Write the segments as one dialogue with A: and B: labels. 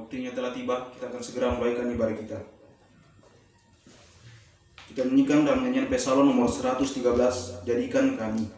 A: waktunya telah tiba, kita akan segera mulaikan ibadah kita. Kita nyanyikan dalam nyanyian Psalm nomor 113, Jadikan Kami.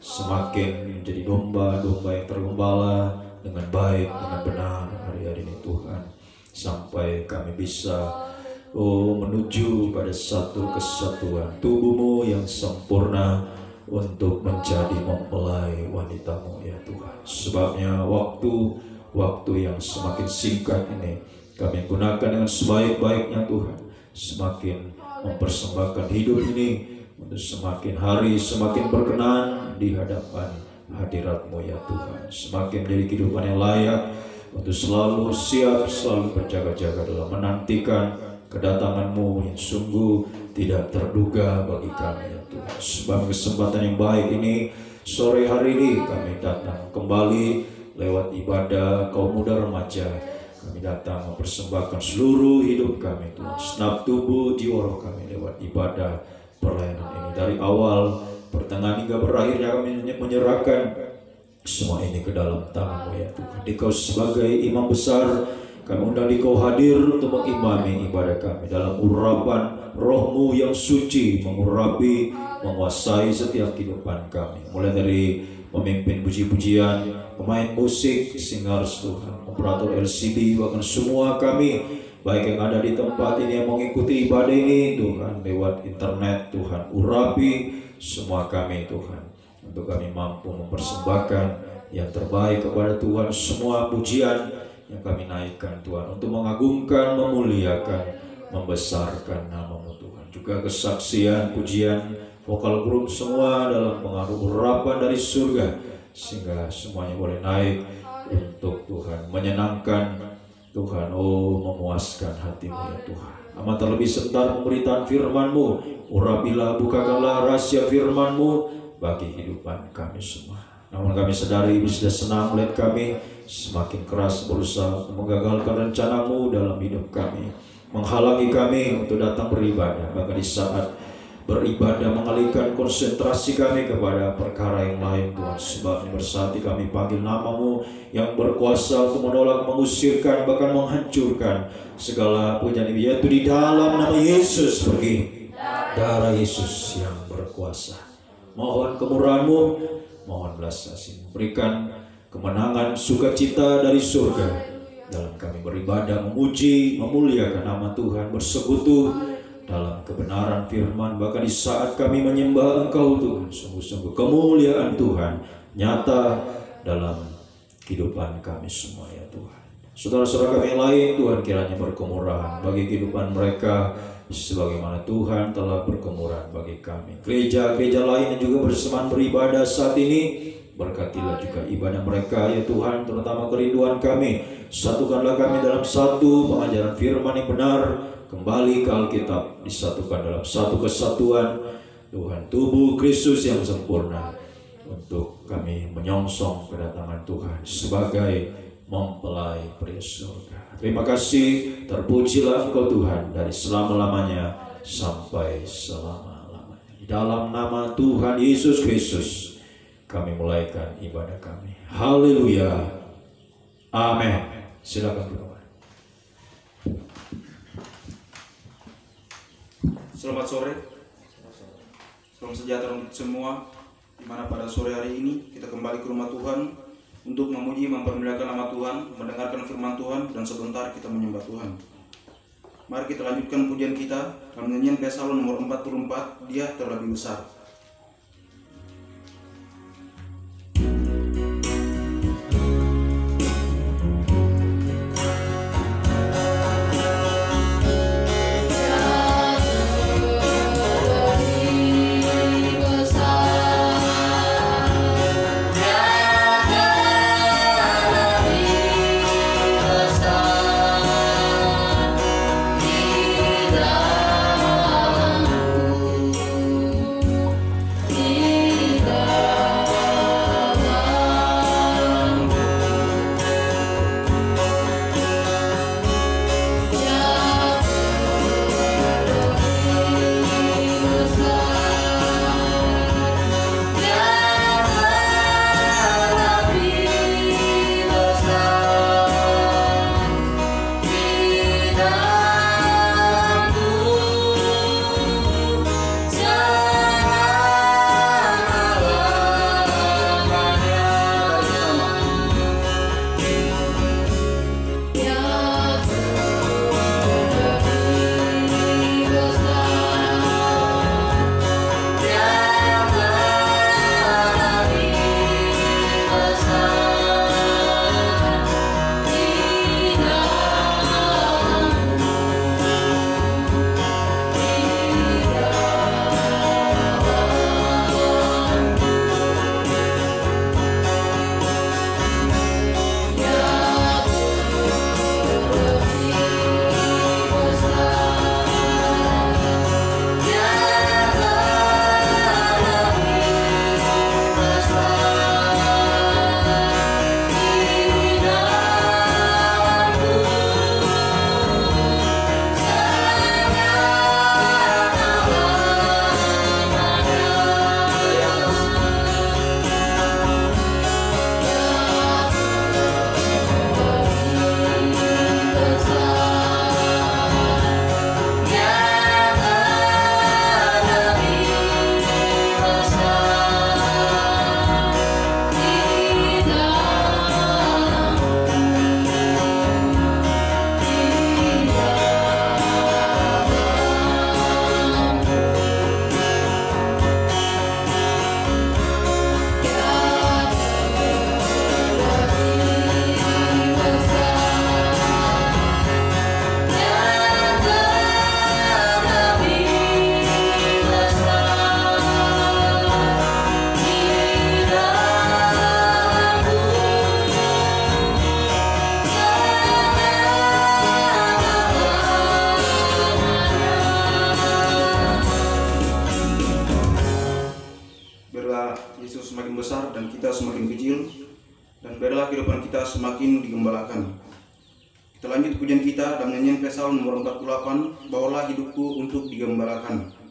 B: Semakin menjadi domba-domba yang tergembala dengan baik, dengan benar hari-hari ini Tuhan, sampai kami bisa menuju pada satu kesatuan tubuh-Mu yang sempurna untuk menjadi mempelai wanita-Mu ya Tuhan. Sebabnya waktu yang semakin singkat ini kami gunakan dengan sebaik-baiknya Tuhan, semakin mempersembahkan hidup ini untuk semakin hari semakin berkenan di hadapan hadirat-Mu ya Tuhan, semakin menjadi kehidupan yang layak untuk selalu siap, selalu berjaga-jaga dalam menantikan kedatangan-Mu yang sungguh tidak terduga bagi kami ya Tuhan. Sebab kesempatan yang baik ini, sore hari ini kami datang kembali lewat ibadah kaum muda remaja. Kami datang mempersembahkan seluruh hidup kami Tuhan, segenap tubuh jiwa roh kami lewat ibadah pelayanan ini. Dari awal, pertengahan hingga berakhirnya kami menyerahkan semua ini ke dalam tangan-Mu ya Tuhan. Dikau sebagai imam besar, kami undang Dikau hadir untuk mengimami ibadah kami dalam urapan Roh-Mu yang suci, mengurapi, menguasai setiap kehidupan kami. Mulai dari pemimpin puji-pujian, pemain musik, singers Tuhan, operator LCD, bahkan semua kami baik yang ada di tempat ini, yang mengikuti ibadah ini Tuhan lewat internet. Tuhan urapi semua kami Tuhan, untuk kami mampu mempersembahkan yang terbaik kepada Tuhan. Semua pujian yang kami naikkan Tuhan, untuk mengagungkan, memuliakan, membesarkan nama-Mu Tuhan. Juga kesaksian, pujian, vokal grup semua dalam pengaruh urapan dari surga, sehingga semuanya boleh naik untuk Tuhan menyenangkan Tuhan, memuaskan hati-Mu ya Tuhan. Amat terlebih sebentar pemberitaan firman-Mu, urapilah, bukakanlah rahasia firman-Mu bagi kehidupan kami semua. Namun kami sadari Ibu sudah senang melihat kami semakin keras berusaha menggagalkan rencana-Mu dalam hidup kami, menghalangi kami untuk datang beribadah, bahkan di saat beribadah mengalihkan konsentrasi kami kepada perkara yang lain Tuhan. Sebab bersati kami panggil nama-Mu yang berkuasa untuk menolak, mengusirkan, bahkan menghancurkan segala pujian ini, yaitu di dalam nama Yesus. Pergi darah Yesus yang berkuasa. Mohon kemurahan-Mu, mohon belas kasih-Mu, berikan kemenangan, sukacita dari surga dalam kami beribadah, memuji, memuliakan nama Tuhan, bersekutu dalam kebenaran firman. Bahkan di saat kami menyembah Engkau Tuhan, sungguh-sungguh kemuliaan Tuhan nyata dalam kehidupan kami semua ya Tuhan. Saudara-saudara kami yang lain Tuhan kiranya berkemurahan bagi kehidupan mereka, sebagaimana Tuhan telah berkemurahan bagi kami. Gereja-gereja lain yang juga bersemangat beribadah saat ini, berkatilah juga ibadah mereka ya Tuhan, terutama kerinduan kami. Satukanlah kami dalam satu pengajaran firman yang benar, kembali ke Alkitab, disatukan dalam satu kesatuan Tuhan, tubuh Kristus yang sempurna, untuk kami menyongsong kedatangan Tuhan sebagai mempelai pria surga. Terima kasih, terpujilah Engkau Tuhan dari selama-lamanya sampai selama-lamanya. Di dalam nama Tuhan Yesus Kristus kami mulaikan ibadah kami. Haleluya, amin. Silakan berdoa.
A: Selamat sore, salam sejahtera untuk semua. Dimana pada sore hari ini kita kembali ke rumah Tuhan untuk memuji, mempermuliakan nama Tuhan, mendengarkan firman Tuhan, dan sebentar kita menyembah Tuhan. Mari kita lanjutkan pujian kita dalam nyanyian Psalm nomor 44, Dia terlebih besar. dan biarlah kehidupan kita semakin digembalakan. Kita lanjut pujian kita dan nyanyian Psalm nomor 48, bawalah hidupku untuk digembalakan.
C: Benar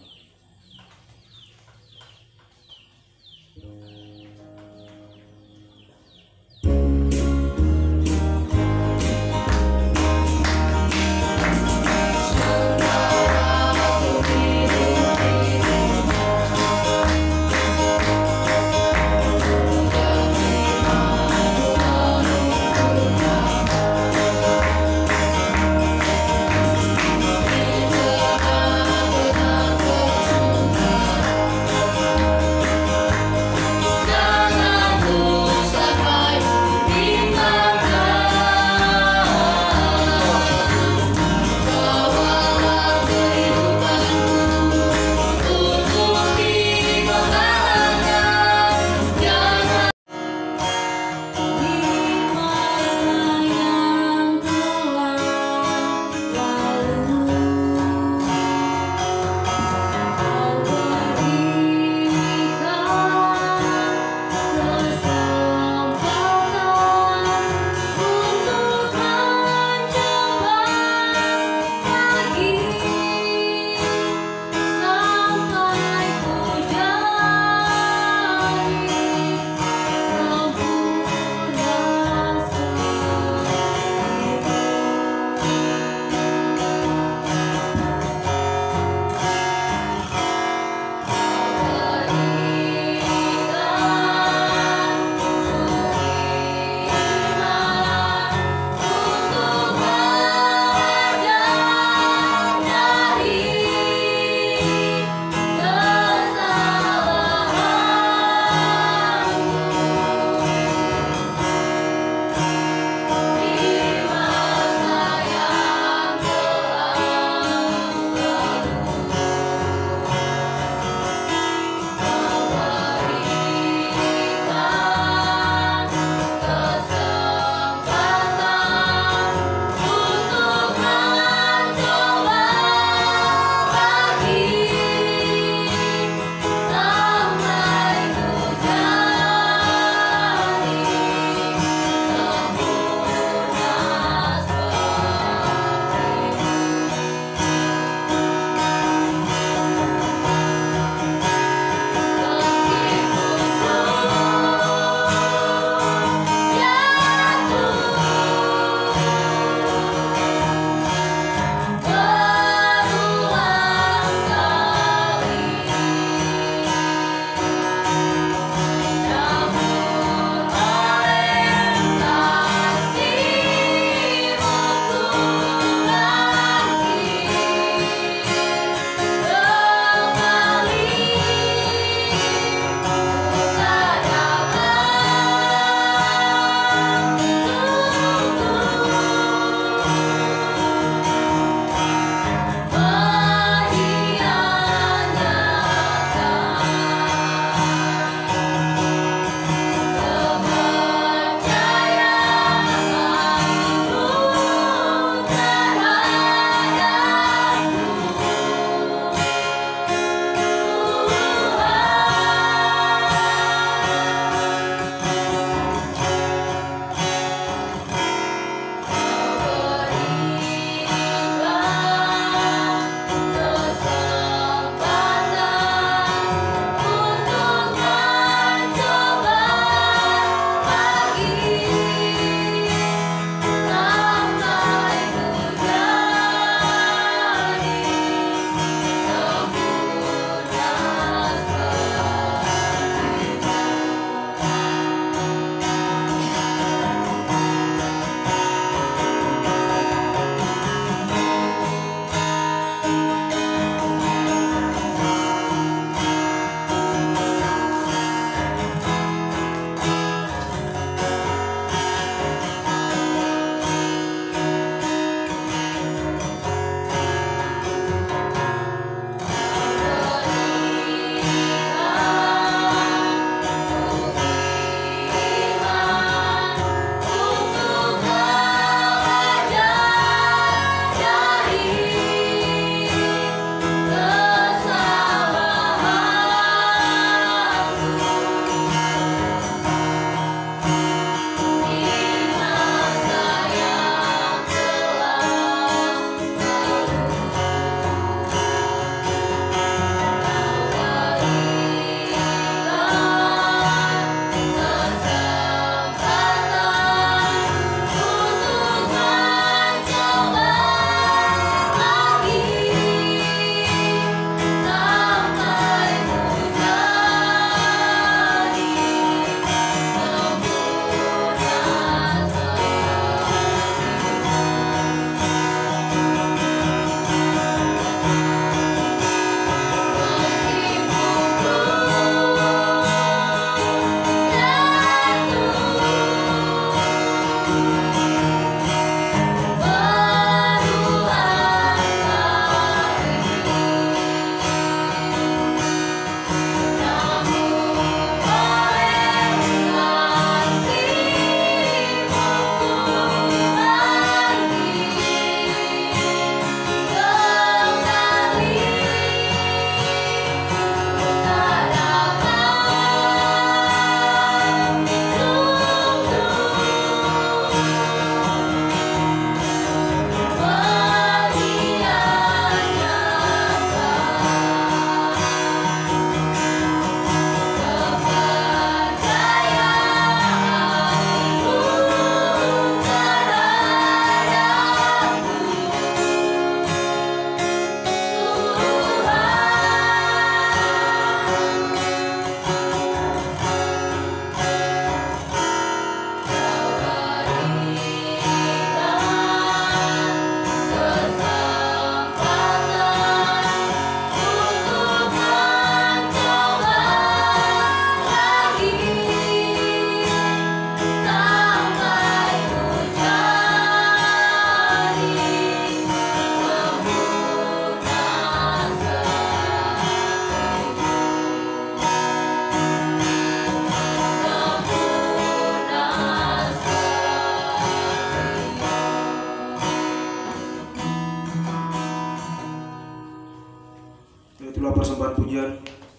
A: persembahan pujian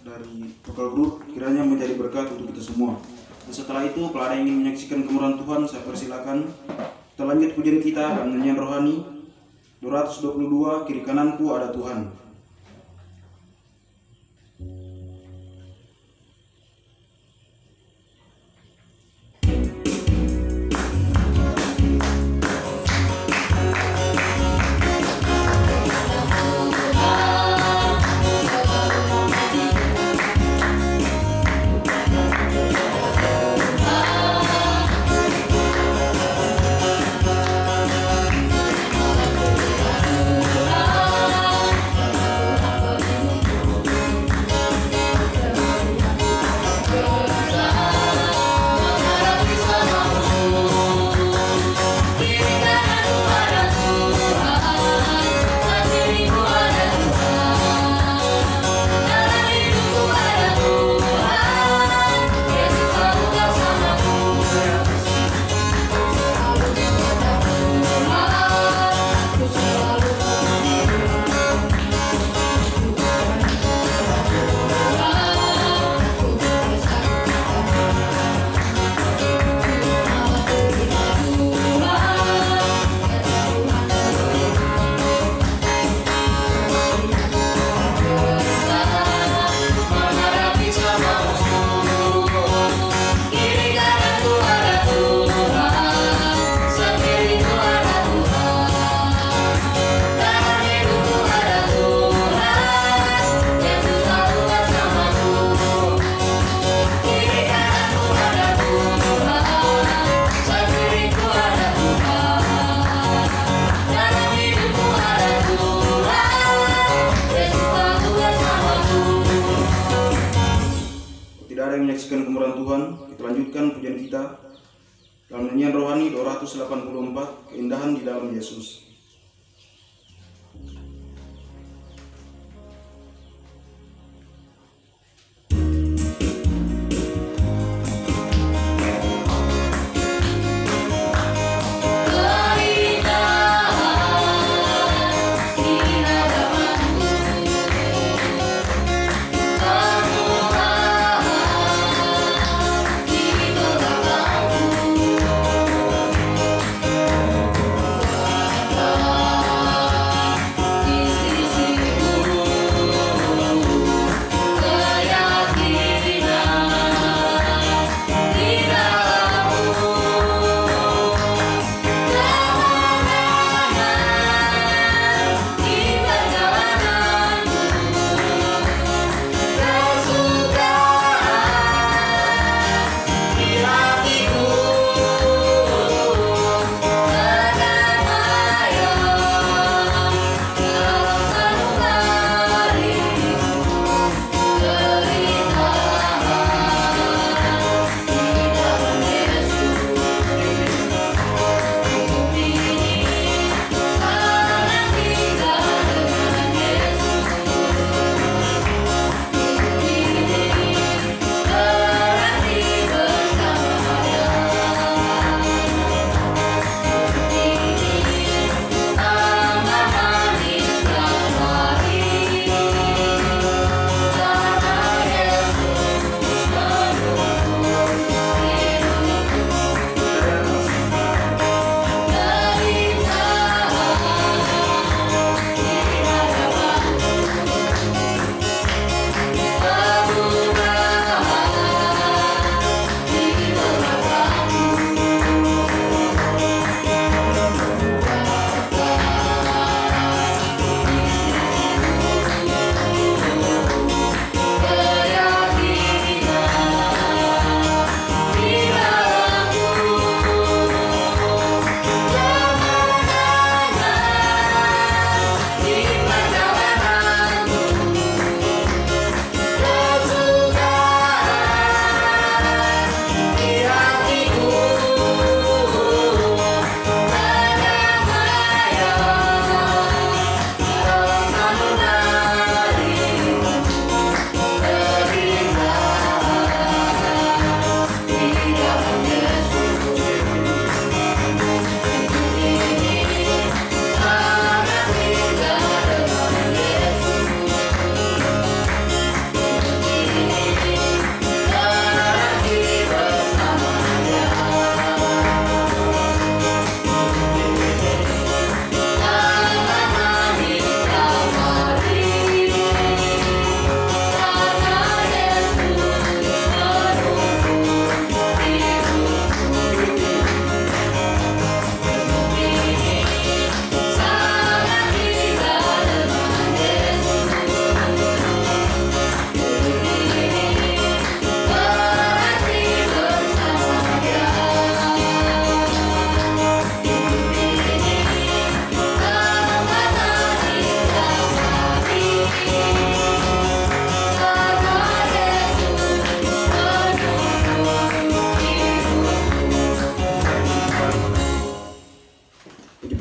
A: dari vokal group kiranya menjadi berkat untuk kita semua. Dan setelah itu, kalau ada yang ingin menyaksikan kemurahan Tuhan, saya persilakan. Kita lanjut pujian kita dan nyanyian rohani 222, kiri kananku ada Tuhan. Menyaksikan kemurahan Tuhan, kita lanjutkan pujian kita dalam nyanyian rohani 284, keindahan di dalam Yesus.
C: Oh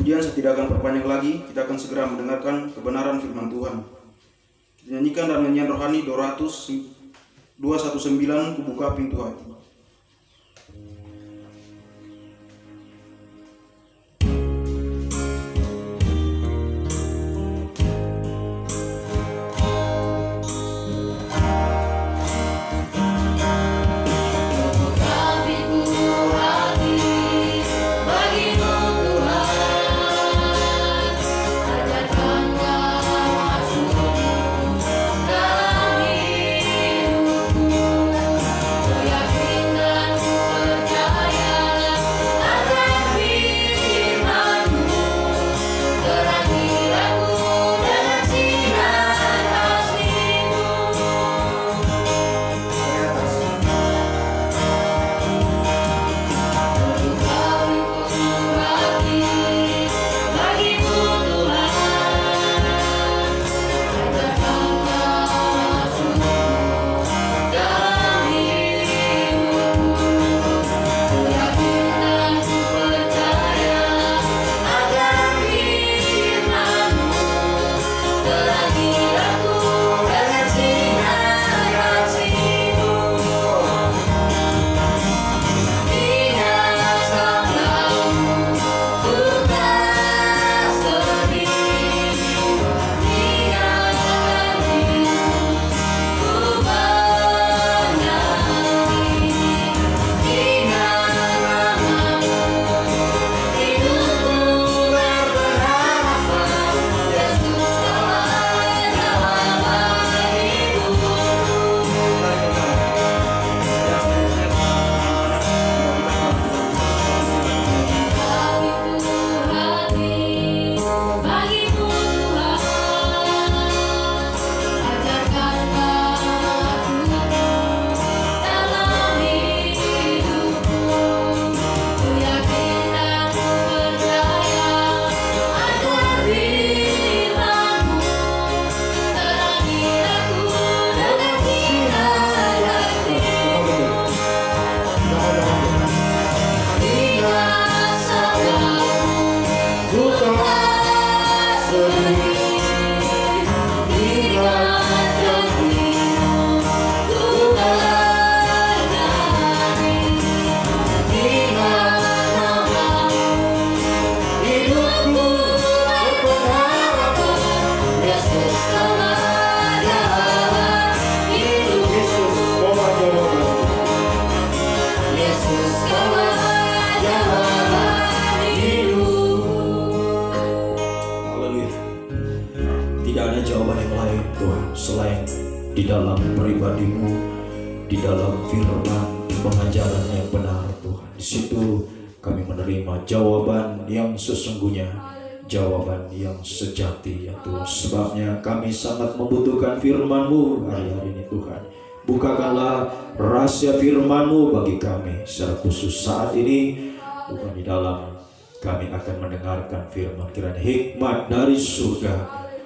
A: Kemudian saya tidak akan perpanjang lagi, kita akan segera mendengarkan kebenaran firman Tuhan. Kita nyanyikan dalam nyanyian rohani 219, Kubuka Pintu Hati.
B: Di dalam pribadimu, di dalam firman pengajaran yang benar Tuhan. Di situ kami menerima jawaban yang sesungguhnya, jawaban yang sejati ya Tuhan. Sebabnya kami sangat membutuhkan firman-Mu hari-hari ini Tuhan. Bukakanlah rahasia firman-Mu bagi kami secara khusus saat ini Tuhan. Di dalam kami akan mendengarkan firman, kiranya hikmat dari surga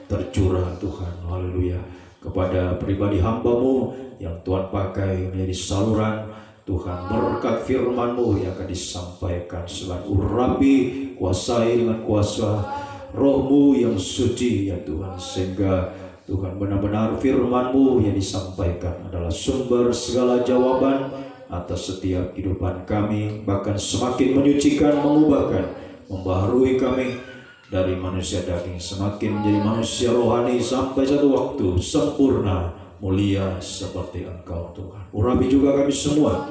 B: tercurah Tuhan. Haleluya. Kepada pribadi hamba-Mu yang Tuhan pakai menjadi saluran Tuhan, berkat firman-Mu yang akan disampaikan, selain urapi, kuasai dengan kuasa Roh-Mu yang suci ya Tuhan, sehingga Tuhan benar-benar firman-Mu yang disampaikan adalah sumber segala jawaban atas setiap kehidupan kami, bahkan semakin menyucikan, mengubahkan, membaharui kami dari manusia daging semakin menjadi manusia rohani sampai satu waktu sempurna, mulia seperti Engkau Tuhan. Urapi juga kami semua,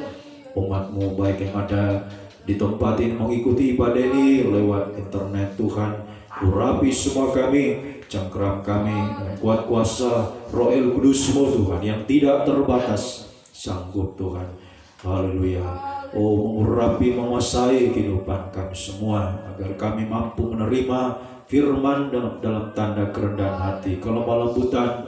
B: umat-Mu baik yang ada di tempat ini mengikuti ibadah ini lewat internet Tuhan. Urapi semua kami, cengkeram kami dengan kuat kuasa Roh El Kudus-Mu Tuhan yang tidak terbatas, sanggup Tuhan. Haleluya. Oh, mengurapi, menguasai kehidupan kami semua agar kami mampu menerima firman dalam tanda kerendahan hati, kelemah lembutan,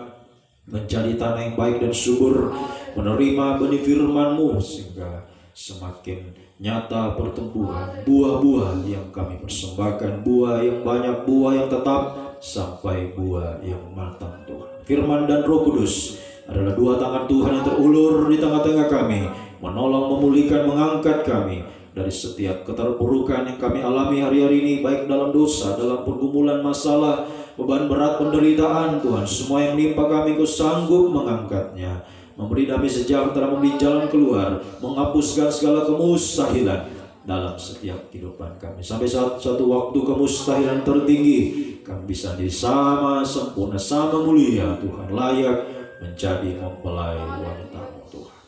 B: menjadi tanah yang baik dan subur, menerima benih firman-Mu sehingga semakin nyata pertumbuhan buah-buah yang kami persembahkan, buah yang banyak, buah yang tetap, sampai buah yang matang Tuhan. Firman dan Roh Kudus adalah dua tangan Tuhan yang terulur di tengah-tengah kami, menolong, memulihkan, mengangkat kami dari setiap keterpurukan yang kami alami hari-hari ini, baik dalam dosa, dalam pergumulan masalah, beban berat penderitaan. Tuhan, semua yang menimpa kami Kau sanggup mengangkatnya, memberi damai sejahtera, memberi jalan keluar, menghapuskan segala kemustahilan dalam setiap kehidupan kami. Sampai satu waktu kemustahilan tertinggi, kami bisa menjadi sama sempurna, sama mulia Tuhan, layak menjadi mempelai wanita-Mu Tuhan.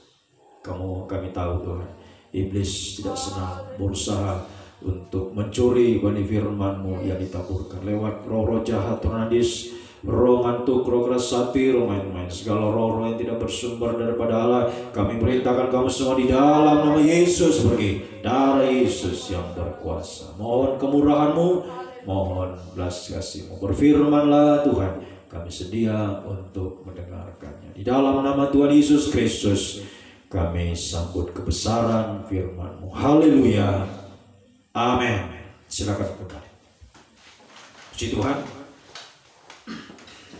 B: Kami tahu Tuhan, iblis tidak senang berusaha untuk mencuri benih firman-Mu yang ditaburkan lewat roh-roh jahat, roh najis, roh ngantuk, roh keras hati, roh main-main, segala roh-roh yang tidak bersumber daripada Allah. Kami perintahkan kamu semua di dalam nama Yesus pergi, darah Yesus yang berkuasa. Mohon kemurahan-Mu, mohon belas kasih-Mu. Berfirmanlah Tuhan, kami sedia untuk mendengarkannya. Di dalam nama Tuhan Yesus Kristus kami sambut kebesaran firman-Mu. Haleluya. Amin. Silakan kembali. Puji Tuhan.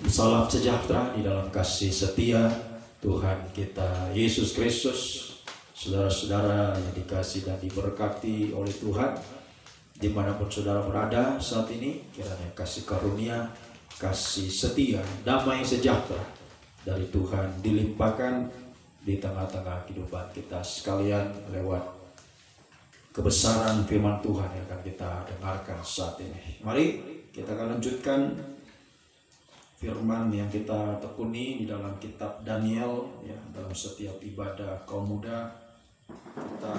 B: Salam sejahtera di dalam kasih setia Tuhan kita Yesus Kristus. Saudara-saudara yang dikasih dan diberkati oleh Tuhan, dimanapun saudara berada saat ini, kiranya kasih karunia, kasih setia, damai sejahtera dari Tuhan dilimpahkan di tengah-tengah kehidupan kita sekalian lewat kebesaran firman Tuhan yang akan kita dengarkan saat ini. Mari kita akan lanjutkan firman yang kita tekuni di dalam kitab Daniel, ya, dalam setiap ibadah kaum muda kita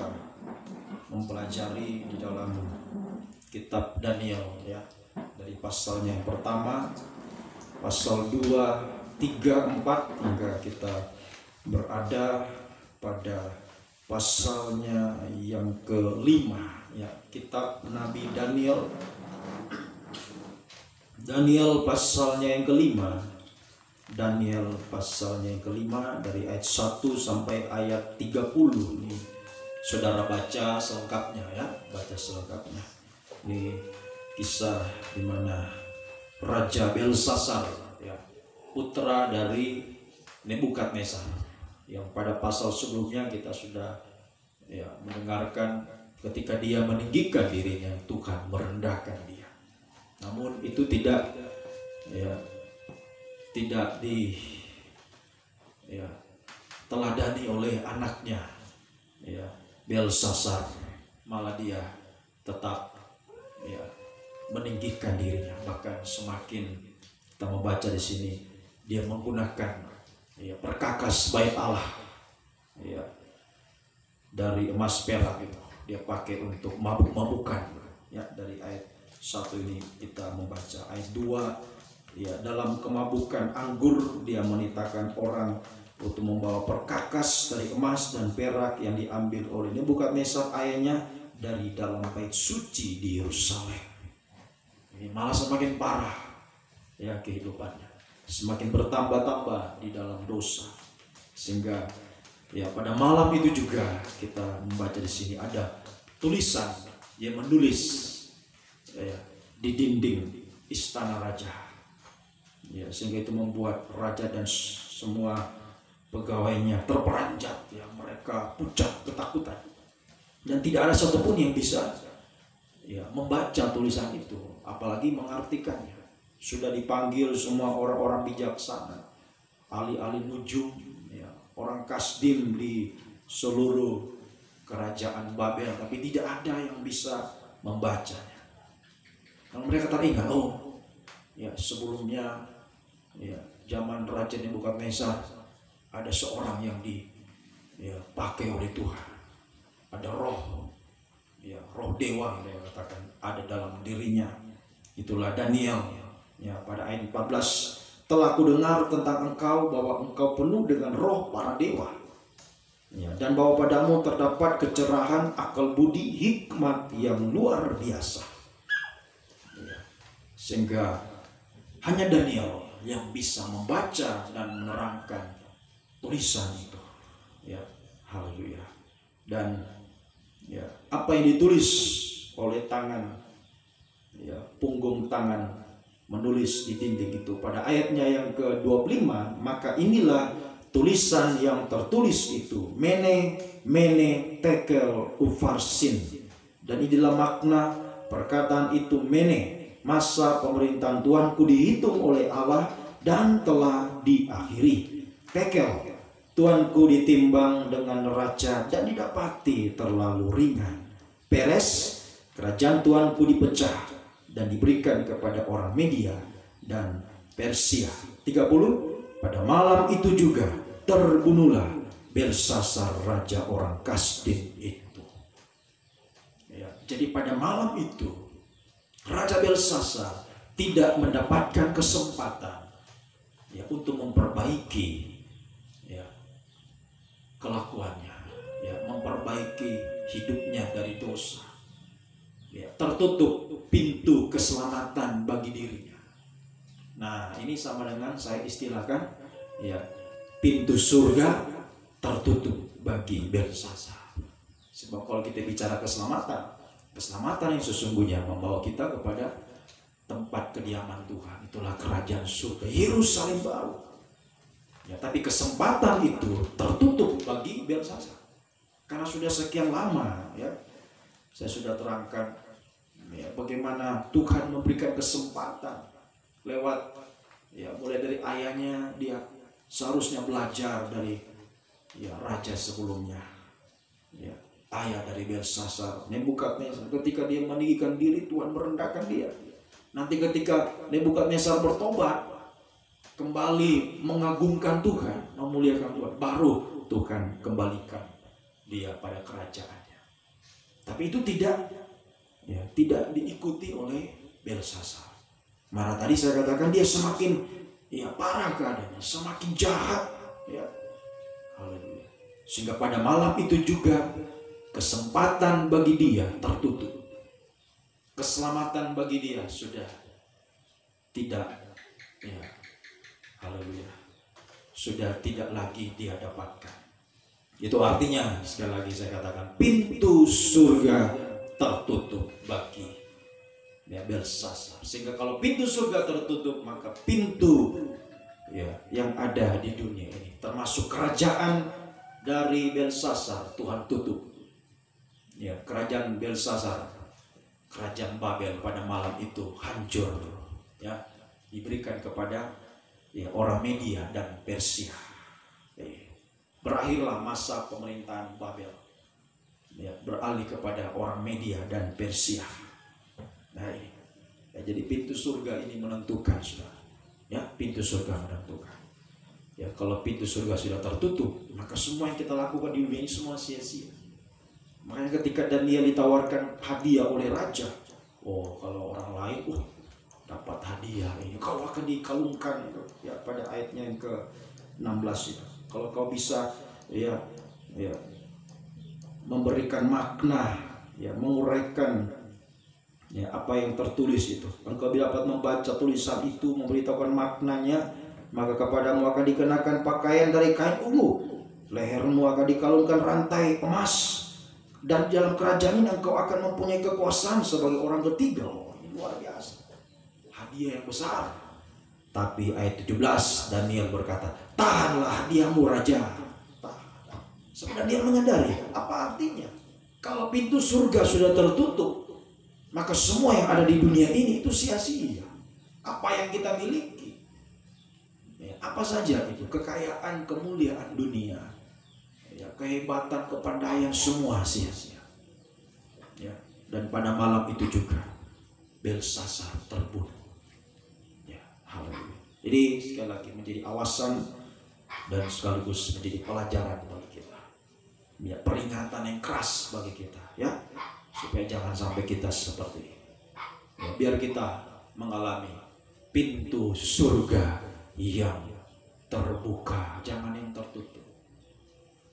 B: mempelajari di dalam kitab Daniel, ya, dari pasalnya yang pertama, pasal 2, 3, 4 hingga kita berada pada pasalnya yang kelima, ya, kitab Nabi Daniel. Daniel pasalnya yang kelima. Daniel pasalnya yang kelima dari ayat 1 sampai ayat 30. Ini saudara baca selengkapnya, ya, baca selengkapnya. Ini kisah di mana Raja Belsasar, ya, putra dari Nebukadnezar, yang pada pasal sebelumnya kita sudah, ya, mendengarkan ketika dia meninggikan dirinya, Tuhan merendahkan dia. Namun itu tidak teladani oleh anaknya, ya, Belsasar, malah dia tetap, ya, meninggikan dirinya. Bahkan semakin kita membaca di sini, dia menggunakan, ya, perkakas bait Allah, ya, dari emas perak itu dia pakai untuk mabuk-mabukan, ya. Dari ayat 1 ini kita membaca ayat 2, ya, dalam kemabukan anggur dia menitahkan orang untuk membawa perkakas dari emas dan perak yang diambil oleh Nebukadnezar ayahnya dari dalam bait suci di Yerusalem. Ini malah semakin parah, ya, kehidupannya, semakin bertambah-tambah di dalam dosa, sehingga, ya, pada malam itu juga kita membaca di sini ada tulisan yang menulis, ya, di dinding istana raja, ya, sehingga itu membuat raja dan semua pegawainya terperanjat, ya, mereka pucat ketakutan dan tidak ada satupun yang bisa, ya, membaca tulisan itu, apalagi mengartikannya. Sudah dipanggil semua orang-orang bijaksana, ahli-ahli nujum, ya, orang kasdim di seluruh kerajaan Babel, tapi tidak ada yang bisa membacanya. Dan mereka teringat, oh, ya, sebelumnya, ya, zaman Raja Nebukadnezar ada seorang yang dipakai oleh Tuhan, ada roh, ya, roh dewa yang katakan ada dalam dirinya. Itulah Daniel, ya, pada ayat 14, telah kudengar tentang engkau bahwa engkau penuh dengan roh para dewa, ya, dan bahwa padamu terdapat kecerahan, akal budi, hikmat yang luar biasa. Sehingga hanya Daniel yang bisa membaca dan menerangkan tulisan itu, ya, haleluya. Dan, ya, apa yang ditulis oleh tangan, ya, punggung tangan menulis di dinding itu pada ayatnya yang ke-25, maka inilah tulisan yang tertulis itu mene mene tekel ufarsin, dan inilah makna perkataan itu mene, masa pemerintahan Tuanku dihitung oleh Allah dan telah diakhiri. Tekel, Tuanku ditimbang dengan neraca dan didapati terlalu ringan. Peres, kerajaan Tuanku dipecah dan diberikan kepada orang Media dan Persia. 30, pada malam itu juga terbunuhlah Belsasar raja orang Kasdim itu. Ya, jadi pada malam itu Raja Belsasar tidak mendapatkan kesempatan ya untuk memperbaiki ya kelakuannya, ya memperbaiki hidupnya dari dosa. Ya, tertutup pintu keselamatan bagi dirinya. Nah, ini sama dengan saya istilahkan ya, pintu surga tertutup bagi Belsasar. Sebab kalau kita bicara keselamatan yang sesungguhnya membawa kita kepada tempat kediaman Tuhan, itulah kerajaan surga, Yerusalem baru. Ya, tapi kesempatan itu tertutup bagi Belsasar karena sudah sekian lama ya saya sudah terangkan ya, bagaimana Tuhan memberikan kesempatan lewat ya mulai dari ayahnya, dia seharusnya belajar dari ya raja sebelumnya, ya ayah dari Belsasar, Nebukadnezar. Ketika dia meninggikan diri, Tuhan merendahkan dia. Nanti ketika Nebukadnezar bertobat, kembali mengagungkan Tuhan, memuliakan Tuhan, baru Tuhan kembalikan dia pada kerajaannya. Tapi itu tidak diikuti oleh Belsasar. Malah tadi saya katakan dia semakin ya parah keadaannya, semakin jahat ya. Haleluya. Sehingga pada malam itu juga kesempatan bagi dia tertutup. Keselamatan bagi dia sudah tidak ya. Haleluya. Sudah tidak lagi dia dapatkan. Itu artinya sekali lagi saya katakan pintu surga tertutup bagi ya Belsasar. Sehingga kalau pintu surga tertutup, maka pintu ya yang ada di dunia ini termasuk kerajaan dari Belsasar Tuhan tutup. Ya, kerajaan Belsasar, kerajaan Babel pada malam itu hancur ya, diberikan kepada ya orang Media dan Persia. Berakhirlah masa pemerintahan Babel ya, beralih kepada orang Media dan Persia. Nah ini ya, jadi pintu surga ini menentukan sudah ya, pintu surga menentukan ya. Kalau pintu surga sudah tertutup, maka semua yang kita lakukan di dunia ini semua sia-sia. Makanya ketika Daniel ditawarkan hadiah oleh raja, oh kalau orang lain dapat hadiah ini, kau akan dikalungkan ya, pada ayatnya yang ke-16 itu. Kalau kau bisa ya memberikan makna ya, menguraikan ya apa yang tertulis itu, engkau dapat membaca tulisan itu, memberitahukan maknanya, maka kepadamu akan dikenakan pakaian dari kain ungu, lehermu akan dikalungkan rantai emas, dan dalam kerajaan ini engkau akan mempunyai kekuasaan sebagai orang ketiga. Oh, ini luar biasa, hadiah yang besar. Tapi ayat 17 Daniel berkata, tahanlah hadiahmu raja. Sebenarnya dia menyadari apa artinya. Kalau pintu surga sudah tertutup, maka semua yang ada di dunia ini itu sia-sia. Apa yang kita miliki ya, apa saja itu, kekayaan, kemuliaan dunia ya, kehebatan, kepandaian, semua sia-sia ya. Dan pada malam itu juga Belsasar terbunuh. Haleluya. Jadi sekali lagi menjadi awasan dan sekaligus menjadi pelajaran bagi kita. Ya, peringatan yang keras bagi kita ya, supaya jangan sampai kita seperti ini. Ya, biar kita mengalami pintu surga yang terbuka, jangan yang tertutup.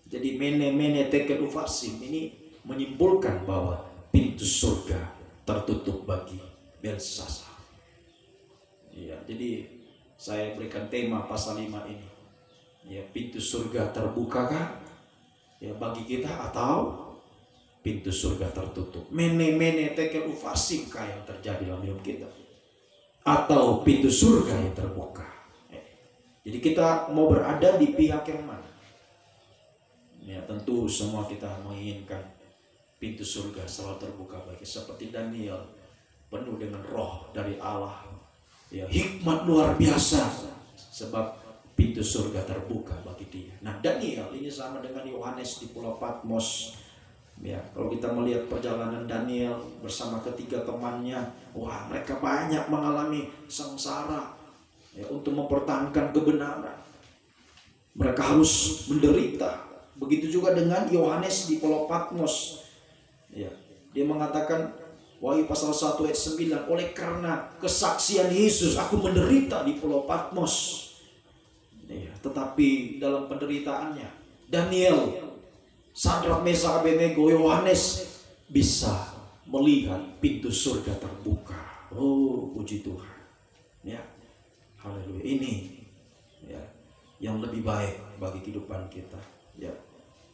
B: Jadi mene tekel ufarsim ini menyimpulkan bahwa pintu surga tertutup bagi Belsasar. Ya, jadi saya berikan tema pasal 5 ini. Ya, pintu surga terbukakah ya bagi kita, atau pintu surga tertutup? Mene tekel ufarsim kah yang terjadi dalam hidup kita, atau pintu surga yang terbuka? Jadi kita mau berada di pihak yang mana? Ya, tentu semua kita menginginkan pintu surga selalu terbuka bagi, seperti Daniel, penuh dengan roh dari Allah. Ya, hikmat luar biasa sebab pintu surga terbuka bagi dia. Nah, Daniel ini sama dengan Yohanes di Pulau Patmos. Ya, kalau kita melihat perjalanan Daniel bersama ketiga temannya, wah, mereka banyak mengalami sengsara ya, untuk mempertahankan kebenaran. Mereka harus menderita. Begitu juga dengan Yohanes di Pulau Patmos. Ya, dia mengatakan Wahyu pasal 1 ayat 9, oleh karena kesaksian Yesus aku menderita di Pulau Patmos. Ya, tetapi dalam penderitaannya Daniel, Sadrak, Mesak, Abednego, Yohanes bisa melihat pintu surga terbuka. Oh, puji Tuhan. Ya, haleluya. Ini ya yang lebih baik bagi kehidupan kita. Ya,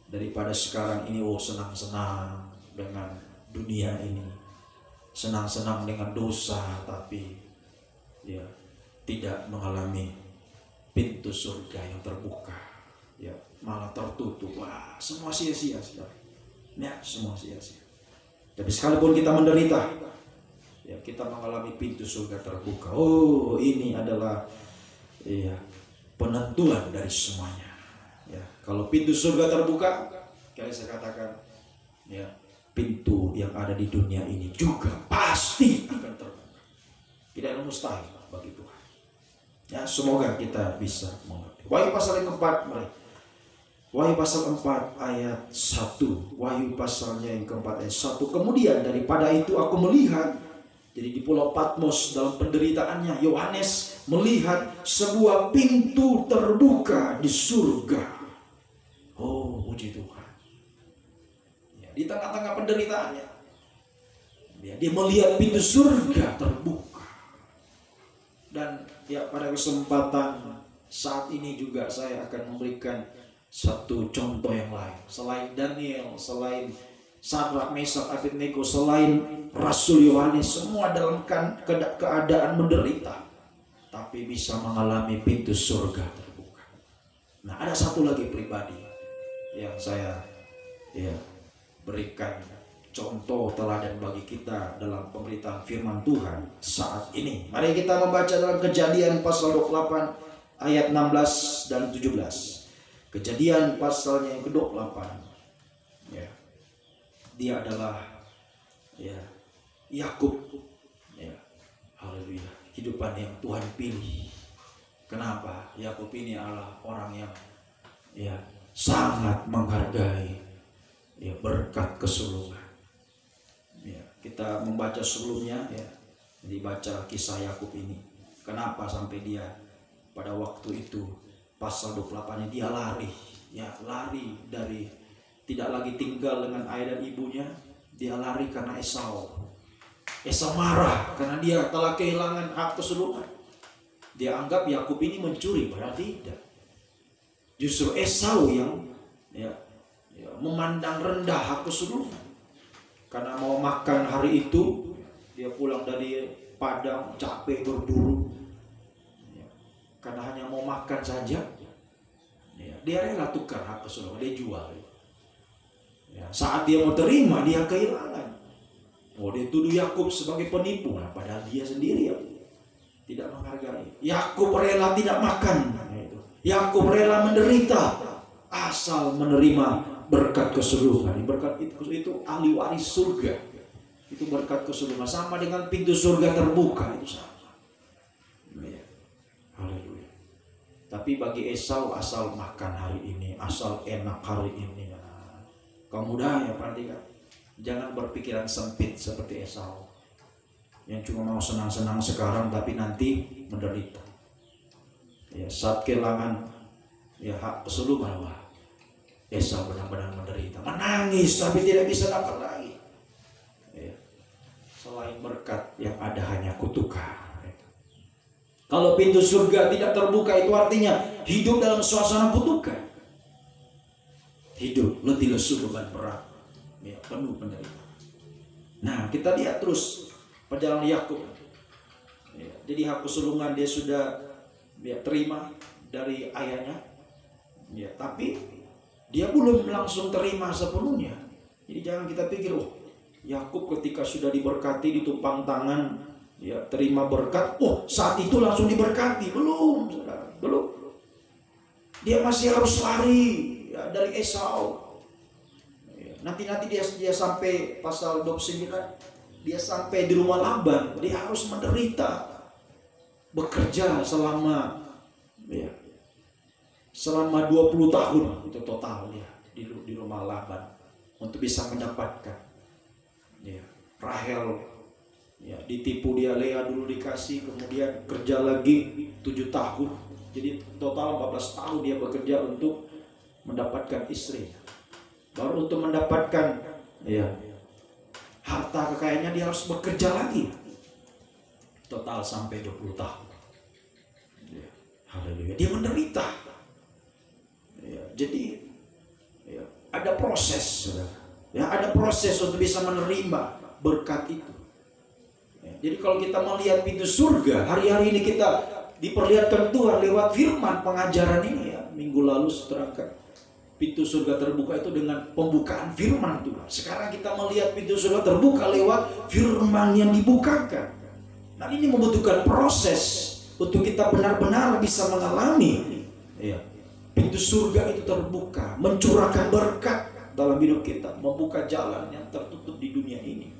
B: daripada sekarang ini senang-senang dengan dunia ini, senang-senang dengan dosa, tapi ya tidak mengalami pintu surga yang terbuka. Ya, malah tertutup. Wah, semua sia-sia, saudara. Ya, semua sia-sia. Tapi sekalipun kita menderita, ya kita mengalami pintu surga terbuka. Oh, ini adalah ya penentuan dari semuanya. Ya, kalau pintu surga terbuka, kayak saya katakan, ya pintu yang ada di dunia ini juga pasti akan terbuka. Tidak ada mustahil bagi Tuhan. Ya, semoga kita bisa mengerti. Wahyu pasal yang keempat, Wahyu pasal 4 ayat 1. Wahyu pasalnya yang keempat ayat 1. Kemudian daripada itu aku melihat, jadi di Pulau Patmos dalam penderitaannya, Yohanes melihat sebuah pintu terbuka di surga. Oh, puji Tuhan. Ya, di tengah-tengah penderitaannya, dia melihat pintu surga terbuka. Dan ya, pada kesempatan saat ini juga saya akan memberikan satu contoh yang lain. Selain Daniel, selain Sadrak, Mesak, Abednego, selain Rasul Yohanes, semua dalam keadaan menderita, tapi bisa mengalami pintu surga terbuka. Nah, ada satu lagi pribadi yang saya berikan contoh teladan bagi kita dalam pemberitaan firman Tuhan saat ini. Mari kita membaca dalam Kejadian pasal 28 ayat 16 dan 17. Kejadian pasalnya yang ke-28. Ya. Dia adalah Yakub. Ya. Haleluya. Kehidupan yang Tuhan pilih. Kenapa? Yakub ini adalah orang yang sangat menghargai berkat kesulungan. Ya, kita membaca sebelumnya dibaca kisah Yakub ini. Kenapa sampai dia pada waktu itu pasal 28 dia lari dari tidak lagi tinggal dengan ayah dan ibunya. Dia lari karena Esau marah karena dia telah kehilangan hak kesulungan. Dia anggap Yakub ini mencuri, padahal tidak. Justru Esau yang memandang rendah hak kesulungan. Karena mau makan hari itu, dia pulang dari padang capek berburu. Karena hanya mau makan saja, dia rela tukar hak kesulungan, dia jual. Saat dia mau terima, dia kehilangan. Dia tuduh Yakub sebagai penipu, padahal dia sendiri yang tidak menghargai. Yakub rela tidak makan, Yakub rela menderita asal menerima berkat kesulungan. Berkat itu ahli waris surga. Itu berkat kesulungan, sama dengan pintu surga terbuka, itu sama. Haleluya. Tapi bagi Esau, asal makan hari ini, asal enak hari ini. Kaum muda ya, perhatikan, jangan berpikiran sempit seperti Esau yang cuma mau senang-senang sekarang tapi nanti menderita. Saat kehilangan hak kesulungan, Esau benar-benar menderita, menangis tapi tidak bisa dapat lagi. Selain berkat yang ada hanya kutukan. Kalau pintu surga tidak terbuka, itu artinya hidup dalam suasana kutukan. Hidup letih lesu beban berat, penuh penderitaan. Nah, kita lihat terus perjalanan Yakub. Jadi hak kesulungan dia sudah terima, dari ayahnya. Ya, tapi dia belum langsung terima sepenuhnya. Jadi jangan kita pikir, oh, Yakub ketika sudah diberkati, ditumpang tangan, ya terima berkat, oh saat itu langsung diberkati. Belum, saudara, belum. Dia masih harus lari ya, dari Esau. Ya, nanti dia sampai pasal 29, dia sampai di rumah Laban, dia harus menderita, bekerja selama 20 tahun itu total ya di rumah Laban untuk bisa mendapatkan ya Rahel. Ya, ditipu dia, Lea dulu dikasih, kemudian kerja lagi 7 tahun. Jadi total 14 tahun dia bekerja untuk mendapatkan istri. Baru untuk mendapatkan ya harta kekayaannya dia harus bekerja lagi. Total sampai 20 tahun. Ya, haleluya. Dia menderita. Ya, jadi ya, ada proses, saudara. Ya, ada proses untuk bisa menerima berkat itu. Ya, jadi kalau kita melihat pintu surga, hari-hari ini kita diperlihatkan Tuhan lewat firman pengajaran ini ya. Minggu lalu terangkan pintu surga terbuka itu dengan pembukaan firman Tuhan. Sekarang kita melihat pintu surga terbuka lewat firman yang dibukakan. Nah, ini membutuhkan proses untuk kita benar-benar bisa mengalami ya, pintu surga itu terbuka, mencurahkan berkat dalam hidup kita, membuka jalan yang tertutup di dunia ini.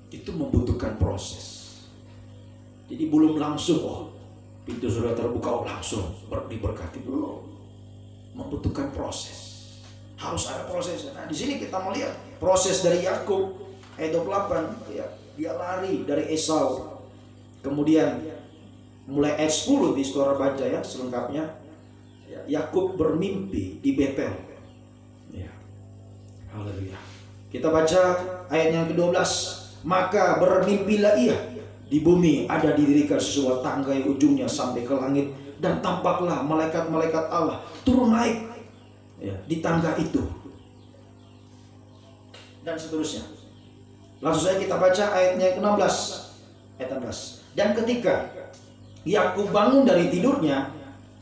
B: Itu membutuhkan proses. Jadi belum langsung, oh pintu surga terbuka, oh langsung diberkati, belum. Membutuhkan proses. Harus ada proses. Nah, di sini kita melihat proses dari Yakub ayat 28 ya, dia lari dari Esau. Kemudian mulai ayat 10 di saudara baca ya selengkapnya. Yakub bermimpi di Betel. Ya. Haleluya. Kita baca ayat yang ke-12. Maka bermimpilah ia, di bumi ada didirikan sebuah tangga yang ujungnya sampai ke langit, dan tampaklah malaikat-malaikat Allah turun naik ya, di tangga itu. Dan seterusnya. Langsung saja kita baca ayatnya ke-16. Ayat 16. Dan ketika Yakub bangun dari tidurnya,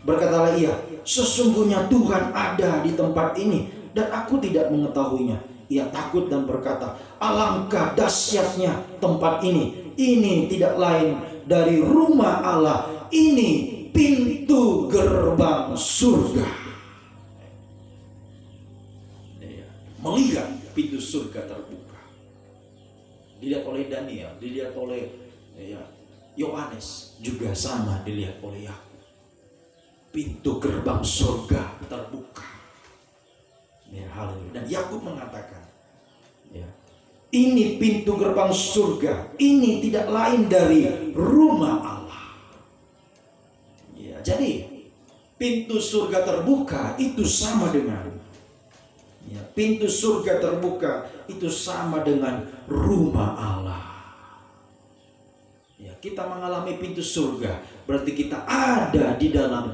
B: berkatalah ia, sesungguhnya Tuhan ada di tempat ini dan aku tidak mengetahuinya. Ia takut dan berkata, alangkah dahsyatnya tempat ini. Ini tidak lain dari rumah Allah. Ini pintu gerbang surga. Melihat pintu surga terbuka. Dilihat oleh Daniel, dilihat oleh Yohanes, juga sama dilihat oleh Yakub. Pintu gerbang surga terbuka. Ya, haleluya. Dan Yakub mengatakan, ya, ini pintu gerbang surga, ini tidak lain dari rumah Allah. Ya, jadi pintu surga terbuka itu sama dengan ya, pintu surga terbuka itu sama dengan rumah Allah. Ya, kita mengalami pintu surga berarti kita ada di dalam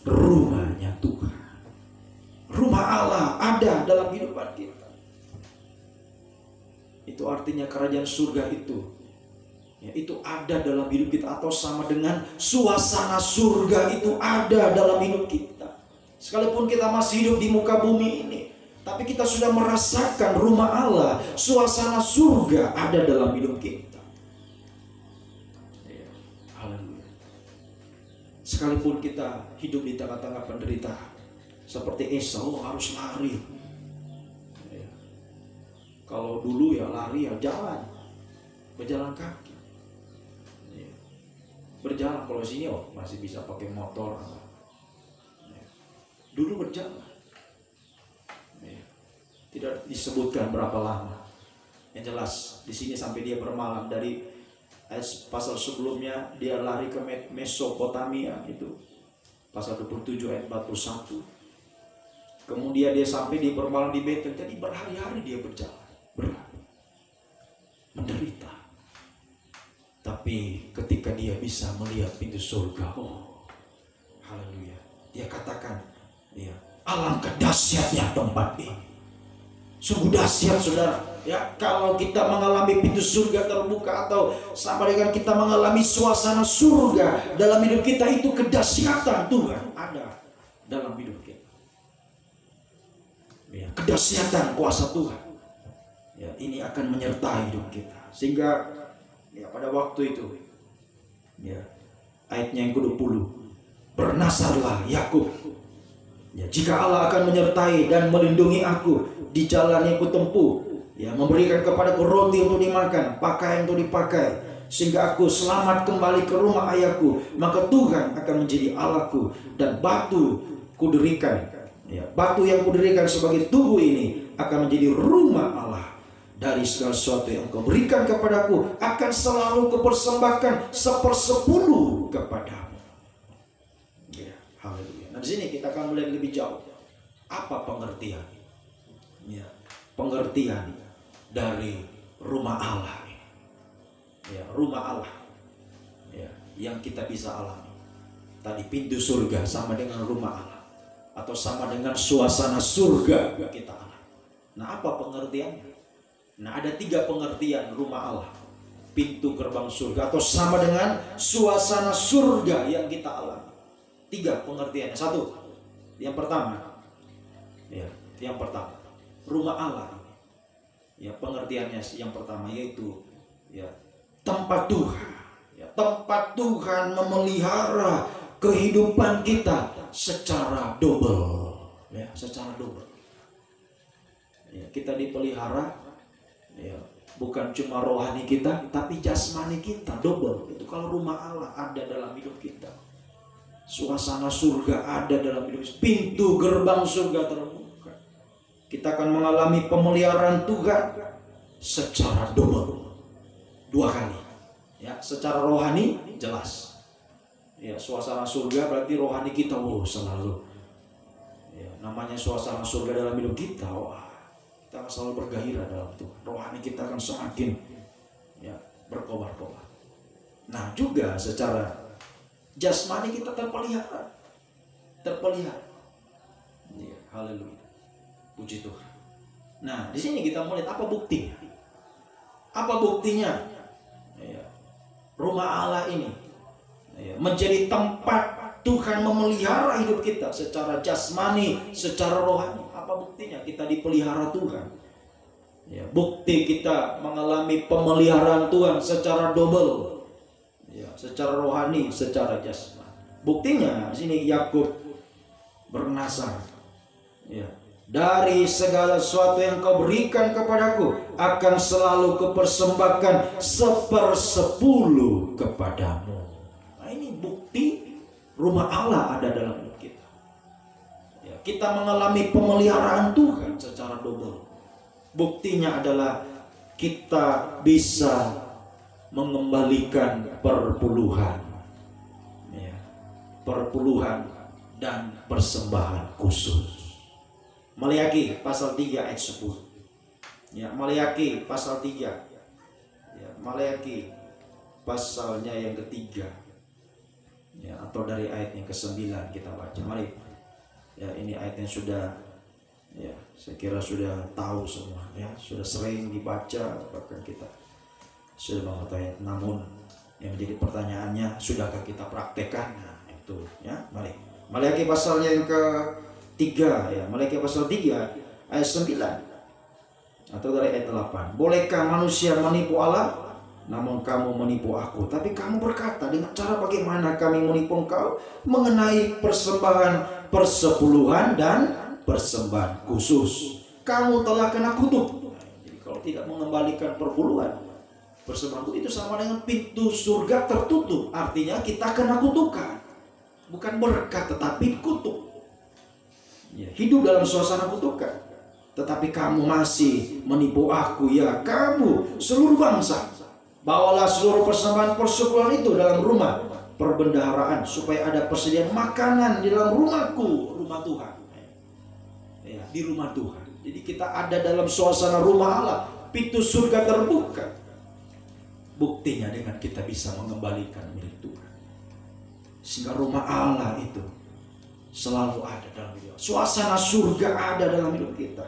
B: rumahnya Tuhan. Rumah Allah ada dalam kehidupan kita. Itu artinya kerajaan surga itu ya, itu ada dalam hidup kita, atau sama dengan suasana surga itu ada dalam hidup kita. Sekalipun kita masih hidup di muka bumi ini, tapi kita sudah merasakan rumah Allah, suasana surga ada dalam hidup kita. Ya, haleluya. Sekalipun kita hidup di tengah-tengah penderitaan, seperti Esau harus lari. Ya. Kalau dulu ya lari ya jalan, berjalan kaki. Ya. Berjalan kalau sini oh masih bisa pakai motor. Ya. Dulu berjalan. Ya. Tidak disebutkan berapa lama. Yang jelas di sini sampai dia bermalam. Dari pasal sebelumnya dia lari ke Mesopotamia, itu pasal 27 ayat 41. Kemudian dia sampai di bermalam di Betel. Jadi berhari-hari dia berjalan, berlari, menderita. Tapi ketika dia bisa melihat pintu surga, oh haleluya, dia katakan, ya, alangkah dahsyatnya tempat ini. Sungguh dahsyat, saudara. Ya, kalau kita mengalami pintu surga terbuka, atau sama dengan kita mengalami suasana surga dalam hidup kita, itu kedahsyatan Tuhan ada. dalam hidup kita. Ya, kedahsyatan kuasa Tuhan, ya, ini akan menyertai hidup kita. Sehingga ya, pada waktu itu, ya, ayatnya yang ke-20, bernasarlah Yakub, ya, jika Allah akan menyertai dan melindungi aku di jalan yang kutempuh, ya, memberikan kepadaku roti untuk dimakan, pakaian untuk dipakai, sehingga aku selamat kembali ke rumah ayahku, maka Tuhan akan menjadi Allahku dan batu kudirikan, ya, batu yang kudirikan sebagai tubuh ini akan menjadi rumah Allah. Dari segala sesuatu yang Engkau berikan kepadaku akan selalu kupersembahkan 1/10 kepadamu. Ya, haleluya. Nah, di sini kita akan melihat lebih jauh. Apa pengertian? Ya, pengertian dari rumah Allah ini. Ya, rumah Allah. Ya, yang kita bisa alami. Tadi pintu surga sama dengan rumah Allah, atau sama dengan suasana surga kita alami. Nah, apa pengertiannya? Nah, ada 3 pengertian rumah Allah, pintu gerbang surga, atau sama dengan suasana surga yang kita alami. 3 pengertiannya. 1, yang pertama, ya, yang pertama, rumah Allah, ya, pengertiannya yang pertama yaitu, ya, tempat Tuhan, ya, tempat Tuhan memelihara kehidupan kita secara double, ya, secara double. Ya, kita dipelihara, ya, bukan cuma rohani kita, tapi jasmani kita double. Itu kalau rumah Allah ada dalam hidup kita, suasana surga ada dalam hidup kita, pintu gerbang surga terbuka, kita akan mengalami pemeliharaan Tuhan secara double, 2 kali. Ya, secara rohani jelas. Ya, suasana surga berarti rohani kita, selalu. Ya, namanya suasana surga dalam hidup kita, kita akan selalu bergairah dalam Tuhan. Rohani kita akan semakin, ya, berkobar-kobar. Nah, juga secara jasmani kita terpelihara. Ya, haleluya. Puji Tuhan. Nah, di sini kita melihat apa buktinya? Apa buktinya? Ya, rumah Allah ini, ya, menjadi tempat Tuhan memelihara hidup kita secara jasmani, secara rohani. Apa buktinya? Kita dipelihara Tuhan. Ya, bukti kita mengalami pemeliharaan Tuhan secara double, ya, secara rohani, secara jasmani. Buktinya di sini Yakub bernasar, ya, dari segala sesuatu yang Kau berikan kepadaku akan selalu kupersembahkan 1/10 kepadamu. Nah, ini bukti rumah Allah ada dalam hidup kita. Ya, kita mengalami pemeliharaan Tuhan secara double. Buktinya adalah kita bisa mengembalikan perpuluhan, ya, perpuluhan dan persembahan khusus. Maleakhi pasal 3 ayat 10. Ya, Maleakhi pasal 3. Ya, Maleakhi pasalnya yang ketiga. Ya, atau dari ayat yang ke-9 kita baca. Mari. Ya, ini ayatnya sudah, ya, saya kira sudah tahu semua, ya, sudah sering dibaca, bahkan kita sudah mengetahui. Namun yang menjadi pertanyaannya, sudahkah kita praktekkan? Nah, itu, ya, mari. Maleakhi pasalnya yang ke-3, ya, Maleakhi pasal 3 ayat 9 atau dari ayat 8. Bolehkah manusia menipu Allah? Namun kamu menipu aku. Tapi kamu berkata, dengan cara bagaimana kami menipu engkau? Mengenai persembahan persepuluhan dan persembahan khusus, kamu telah kena kutuk. Jadi kalau tidak mengembalikan perpuluhan, persembahan itu sama dengan pintu surga tertutup. Artinya kita kena kutukan. Bukan berkat tetapi kutuk. Ya, hidup dalam suasana kutukan. Tetapi kamu masih menipu aku, ya kamu seluruh bangsa. Bawalah seluruh persembahan persepuluhan itu dalam rumah perbendaharaan, supaya ada persediaan makanan di dalam rumahku, rumah Tuhan. Ya, di rumah Tuhan. Jadi kita ada dalam suasana rumah Allah, pintu surga terbuka. Buktinya dengan kita bisa mengembalikan milik Tuhan. Sehingga rumah Allah itu selalu ada dalam hidup. Suasana surga ada dalam hidup kita.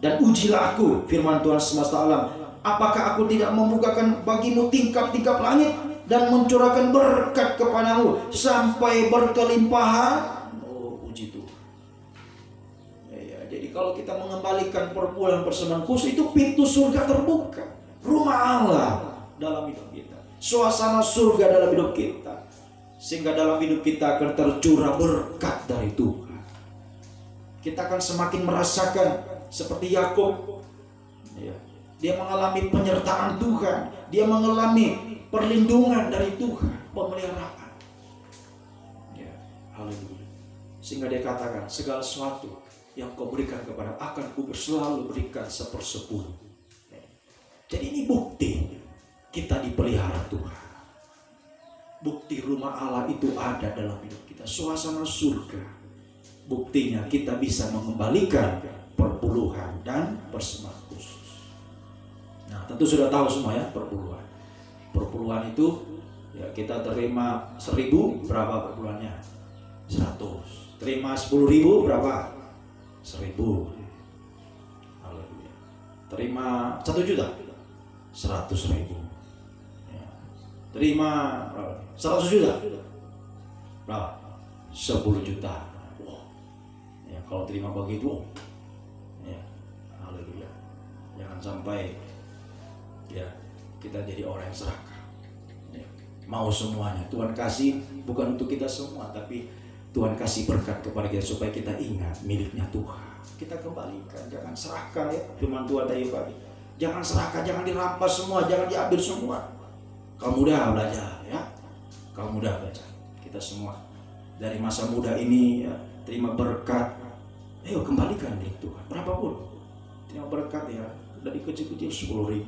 B: Dan ujilah aku, firman Tuhan semesta alam, apakah aku tidak membukakan bagimu tingkap-tingkap langit dan mencurahkan berkat kepadamu sampai berkelimpahan? Oh, puji kalau kita mengembalikan perpuluhan persembahan khusus, itu pintu surga terbuka. Rumah Allah dalam hidup kita, suasana surga dalam hidup kita, sehingga dalam hidup kita akan tercurah berkat dari Tuhan. Kita akan semakin merasakan seperti Yakub, ya, dia mengalami penyertaan Tuhan, dia mengalami perlindungan dari Tuhan, pemeliharaan, ya, haleluya. Sehingga dia katakan, segala sesuatu yang kau berikan kepada akan ku selalu berikan 1/10. Jadi ini bukti kita dipelihara Tuhan. Bukti rumah Allah itu ada dalam hidup kita, suasana surga. Buktinya kita bisa mengembalikan perpuluhan dan persembahan khusus. Nah, tentu sudah tahu semua ya perpuluhan. Perpuluhan itu ya, kita terima 1.000, berapa perpuluhannya? 100. Terima 10.000, berapa? 1.000. Haleluya. Terima 1 juta, 100.000. Ya. Terima 100 juta, berapa? 10 juta. Wow. Ya, kalau terima begitu, ya, haleluya. Jangan sampai ya kita jadi orang yang serakah. Ya. Mau semuanya Tuhan kasih, bukan untuk kita semua, tapi Tuhan kasih berkat kepada kita supaya kita ingat miliknya Tuhan. Kita kembalikan, jangan serahkan ya firman Tuhan dari pagi. Jangan serahkan, jangan dirampas semua, jangan diambil semua. Kamu muda belajar ya, kamu muda belajar. Kita semua dari masa muda ini ya, terima berkat. Ayo kembalikan milik Tuhan, berapapun. Terima berkat ya, dari kecil-kecil 10.000,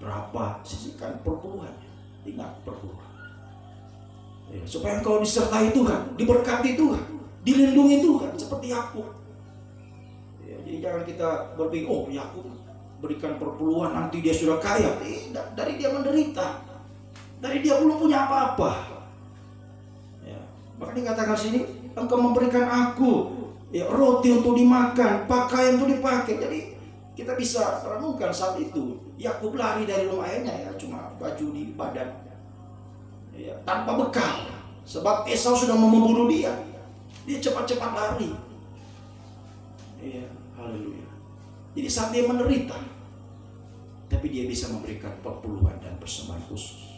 B: berapa, sisihkan perpuluhannya. Ingat perpuluhan. Ya, supaya engkau disertai Tuhan, diberkati Tuhan, dilindungi Tuhan seperti Yakub. Ya, jadi jangan kita berpikir, oh Yakub berikan perpuluhan nanti dia sudah kaya. Tidak, dari dia menderita, dari dia belum punya apa-apa. Ya, maka dikatakan sini, engkau memberikan aku ya, roti untuk dimakan, pakaian untuk dipakai. Jadi kita bisa renungkan saat itu Yakub lari dari rumah ayahnya ya, cuma baju di badan. Ya, tanpa bekal, sebab Esau sudah mau membunuh dia. Dia cepat-cepat lari. Ya, haleluya. Jadi saat dia menderita, tapi dia bisa memberikan perpuluhan dan persembahan khusus.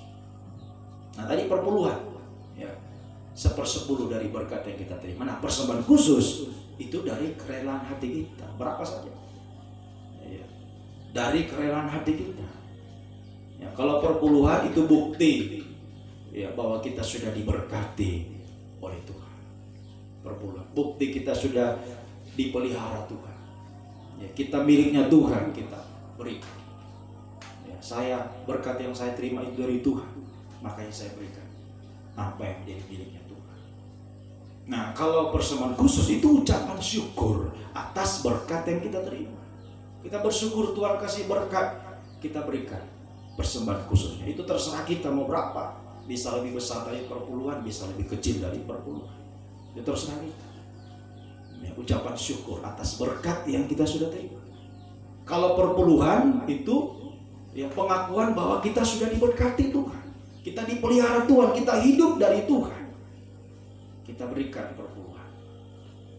B: Nah tadi perpuluhan, ya, 1/10 dari berkat yang kita terima. Nah persembahan khusus itu dari kerelaan hati kita, berapa saja. Ya, dari kerelaan hati kita. Ya, kalau perpuluhan itu bukti ya bahwa kita sudah diberkati oleh Tuhan. Perpuluhan bukti kita sudah dipelihara Tuhan. Ya, kita miliknya Tuhan, kita berikan. Ya, saya berkat yang saya terima itu dari Tuhan, makanya saya berikan apa yang menjadi miliknya Tuhan. Nah, kalau persembahan khusus itu ucapan syukur atas berkat yang kita terima. Kita bersyukur Tuhan kasih berkat, kita berikan persembahan khususnya. Itu terserah kita mau berapa. Bisa lebih besar dari perpuluhan, bisa lebih kecil dari perpuluhan. Itu terserah kita. Ya, ucapan syukur atas berkat yang kita sudah terima. Kalau perpuluhan itu ya pengakuan bahwa kita sudah diberkati Tuhan, kita dipelihara Tuhan, kita hidup dari Tuhan. Kita berikan perpuluhan.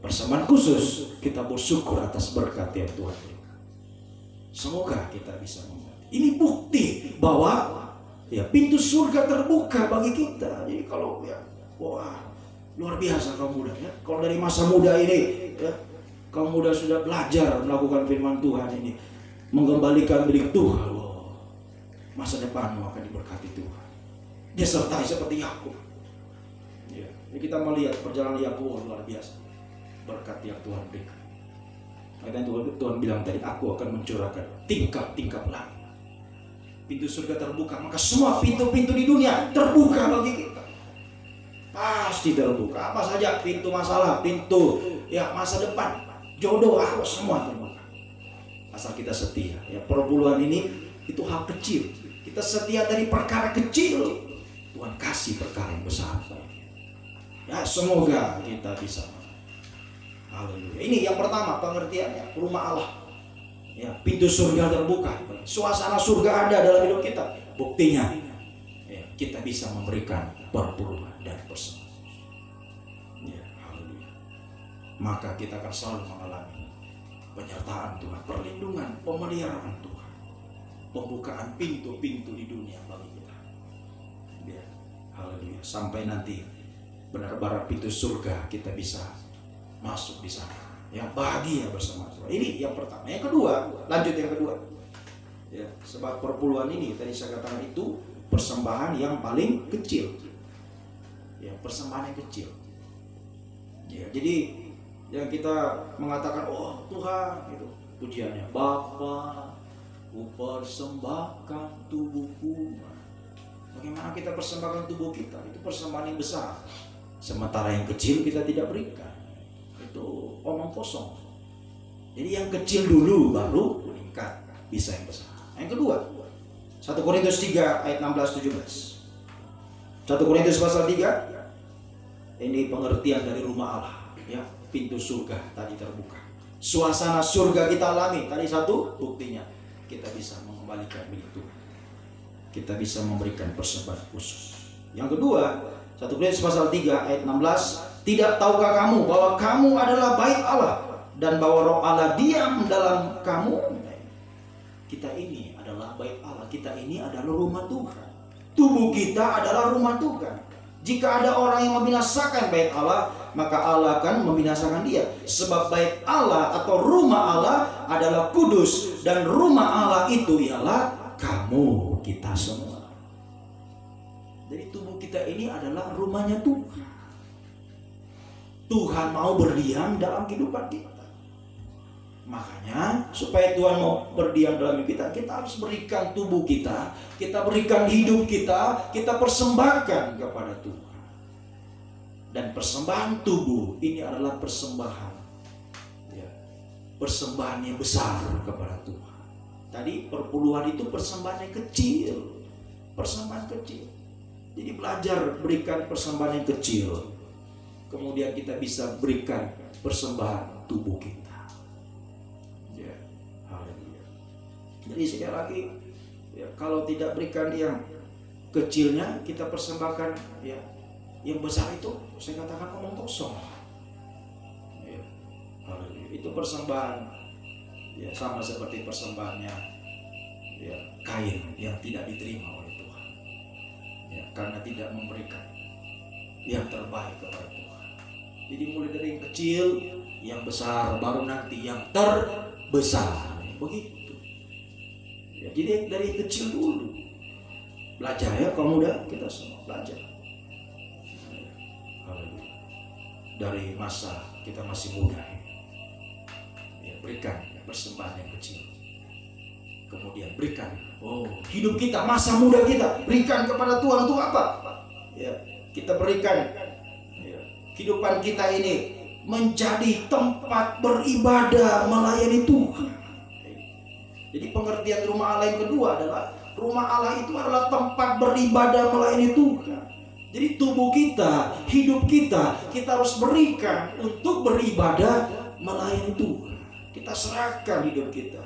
B: Persembahan khusus kita bersyukur atas berkat yang Tuhan berikan. Semoga kita bisa mengerti. Ini bukti bahwa ya pintu surga terbuka bagi kita. Jadi kalau ya, wah luar biasa kaum muda ya. Kalau dari masa muda ini ya, kaum muda sudah belajar melakukan firman Tuhan ini, mengembalikan milik Tuhan. Wow, masa depanmu akan diberkati Tuhan. Dia sertai seperti Yakub. Ya, kita melihat perjalanan Yakub luar biasa. Berkat yang Tuhan berikan. Makanya Tuhan bilang tadi, aku akan mencurahkan tingkap-tingkap langit. Pintu surga terbuka, maka semua pintu-pintu di dunia terbuka bagi kita. Pasti terbuka. Apa saja pintu masalah, pintu ya masa depan, jodoh, semua terbuka. Asal kita setia. Ya, perpuluhan ini itu hal kecil. Kita setia dari perkara kecil, Tuhan kasih perkara yang besar. Ya, semoga kita bisa. Haleluya. Ini yang pertama pengertiannya, rumah Allah. Ya, pintu surga terbuka, suasana surga ada dalam hidup kita. Buktinya, ya, kita bisa memberikan perpuluhan dan persembahan. Ya, haleluya. Maka kita akan selalu mengalami penyertaan Tuhan, perlindungan, pemeliharaan Tuhan, pembukaan pintu-pintu di dunia bagi kita. Ya, haleluya. Sampai nanti benar-benar pintu surga kita bisa masuk di sana. Ya, bahagia bersama-sama. Ini yang pertama. Yang kedua, lanjut yang kedua. Ya, sebab perpuluhan ini tadi saya katakan itu persembahan yang paling kecil. Ya, persembahan yang kecil. Ya, jadi yang kita mengatakan, oh Tuhan, itu pujiannya, Bapa, kupersembahkan tubuhku. Bagaimana kita persembahkan tubuh kita? Itu persembahan yang besar. Sementara yang kecil kita tidak berikan. Itu omong kosong. Jadi yang kecil dulu baru meningkat, bisa yang besar. Yang kedua, 1 Korintus 3 ayat 16-17. 1 Korintus pasal 3, ini pengertian dari rumah Allah. Ya, pintu surga tadi terbuka. Suasana surga kita alami. Tadi satu buktinya, kita bisa mengembalikan milik Tuhan. Kita bisa memberikan persembahan khusus. Yang kedua, 1 Korintus pasal 3 ayat 16, tidak tahukah kamu bahwa kamu adalah bait Allah dan bahwa Roh Allah diam dalam kamu? Kita ini adalah bait Allah. Kita ini adalah rumah Tuhan. Tubuh kita adalah rumah Tuhan. Jika ada orang yang membinasakan bait Allah, maka Allah akan membinasakan dia. Sebab bait Allah atau rumah Allah adalah kudus, dan rumah Allah itu ialah kamu, kita semua. Jadi tubuh kita ini adalah rumahnya Tuhan. Tuhan mau berdiam dalam kehidupan kita. Makanya supaya Tuhan mau berdiam dalam hidup kita harus berikan tubuh kita berikan hidup kita persembahkan kepada Tuhan. Dan persembahan tubuh ini adalah persembahan, ya, persembahan yang besar kepada Tuhan. Tadi perpuluhan itu persembahan yang kecil, persembahan kecil. Jadi belajar berikan persembahan yang kecil, kemudian kita bisa berikan persembahan tubuh kita. Jadi sekali lagi, ya, kalau tidak berikan yang kecilnya, kita persembahkan ya yang besar itu, saya katakan omong kosong. Ya, itu persembahan ya sama seperti persembahannya ya Kain yang tidak diterima oleh Tuhan. Ya, karena tidak memberikan yang terbaik kepada Tuhan. Jadi mulai dari yang kecil, yang besar, baru nanti yang terbesar. Begitu. Ya, jadi dari kecil dulu belajar ya, kaum muda kita semua belajar. Dari masa kita masih muda, ya, berikan persembahan yang kecil. Kemudian berikan, hidup kita, masa muda kita berikan kepada Tuhan untuk apa? Ya, kita berikan ya, kehidupan kita ini menjadi tempat beribadah melayani Tuhan. Jadi pengertian rumah Allah yang kedua adalah rumah Allah itu adalah tempat beribadah melayani Tuhan. Jadi tubuh kita, hidup kita harus berikan untuk beribadah melayani Tuhan. Kita serahkan hidup kita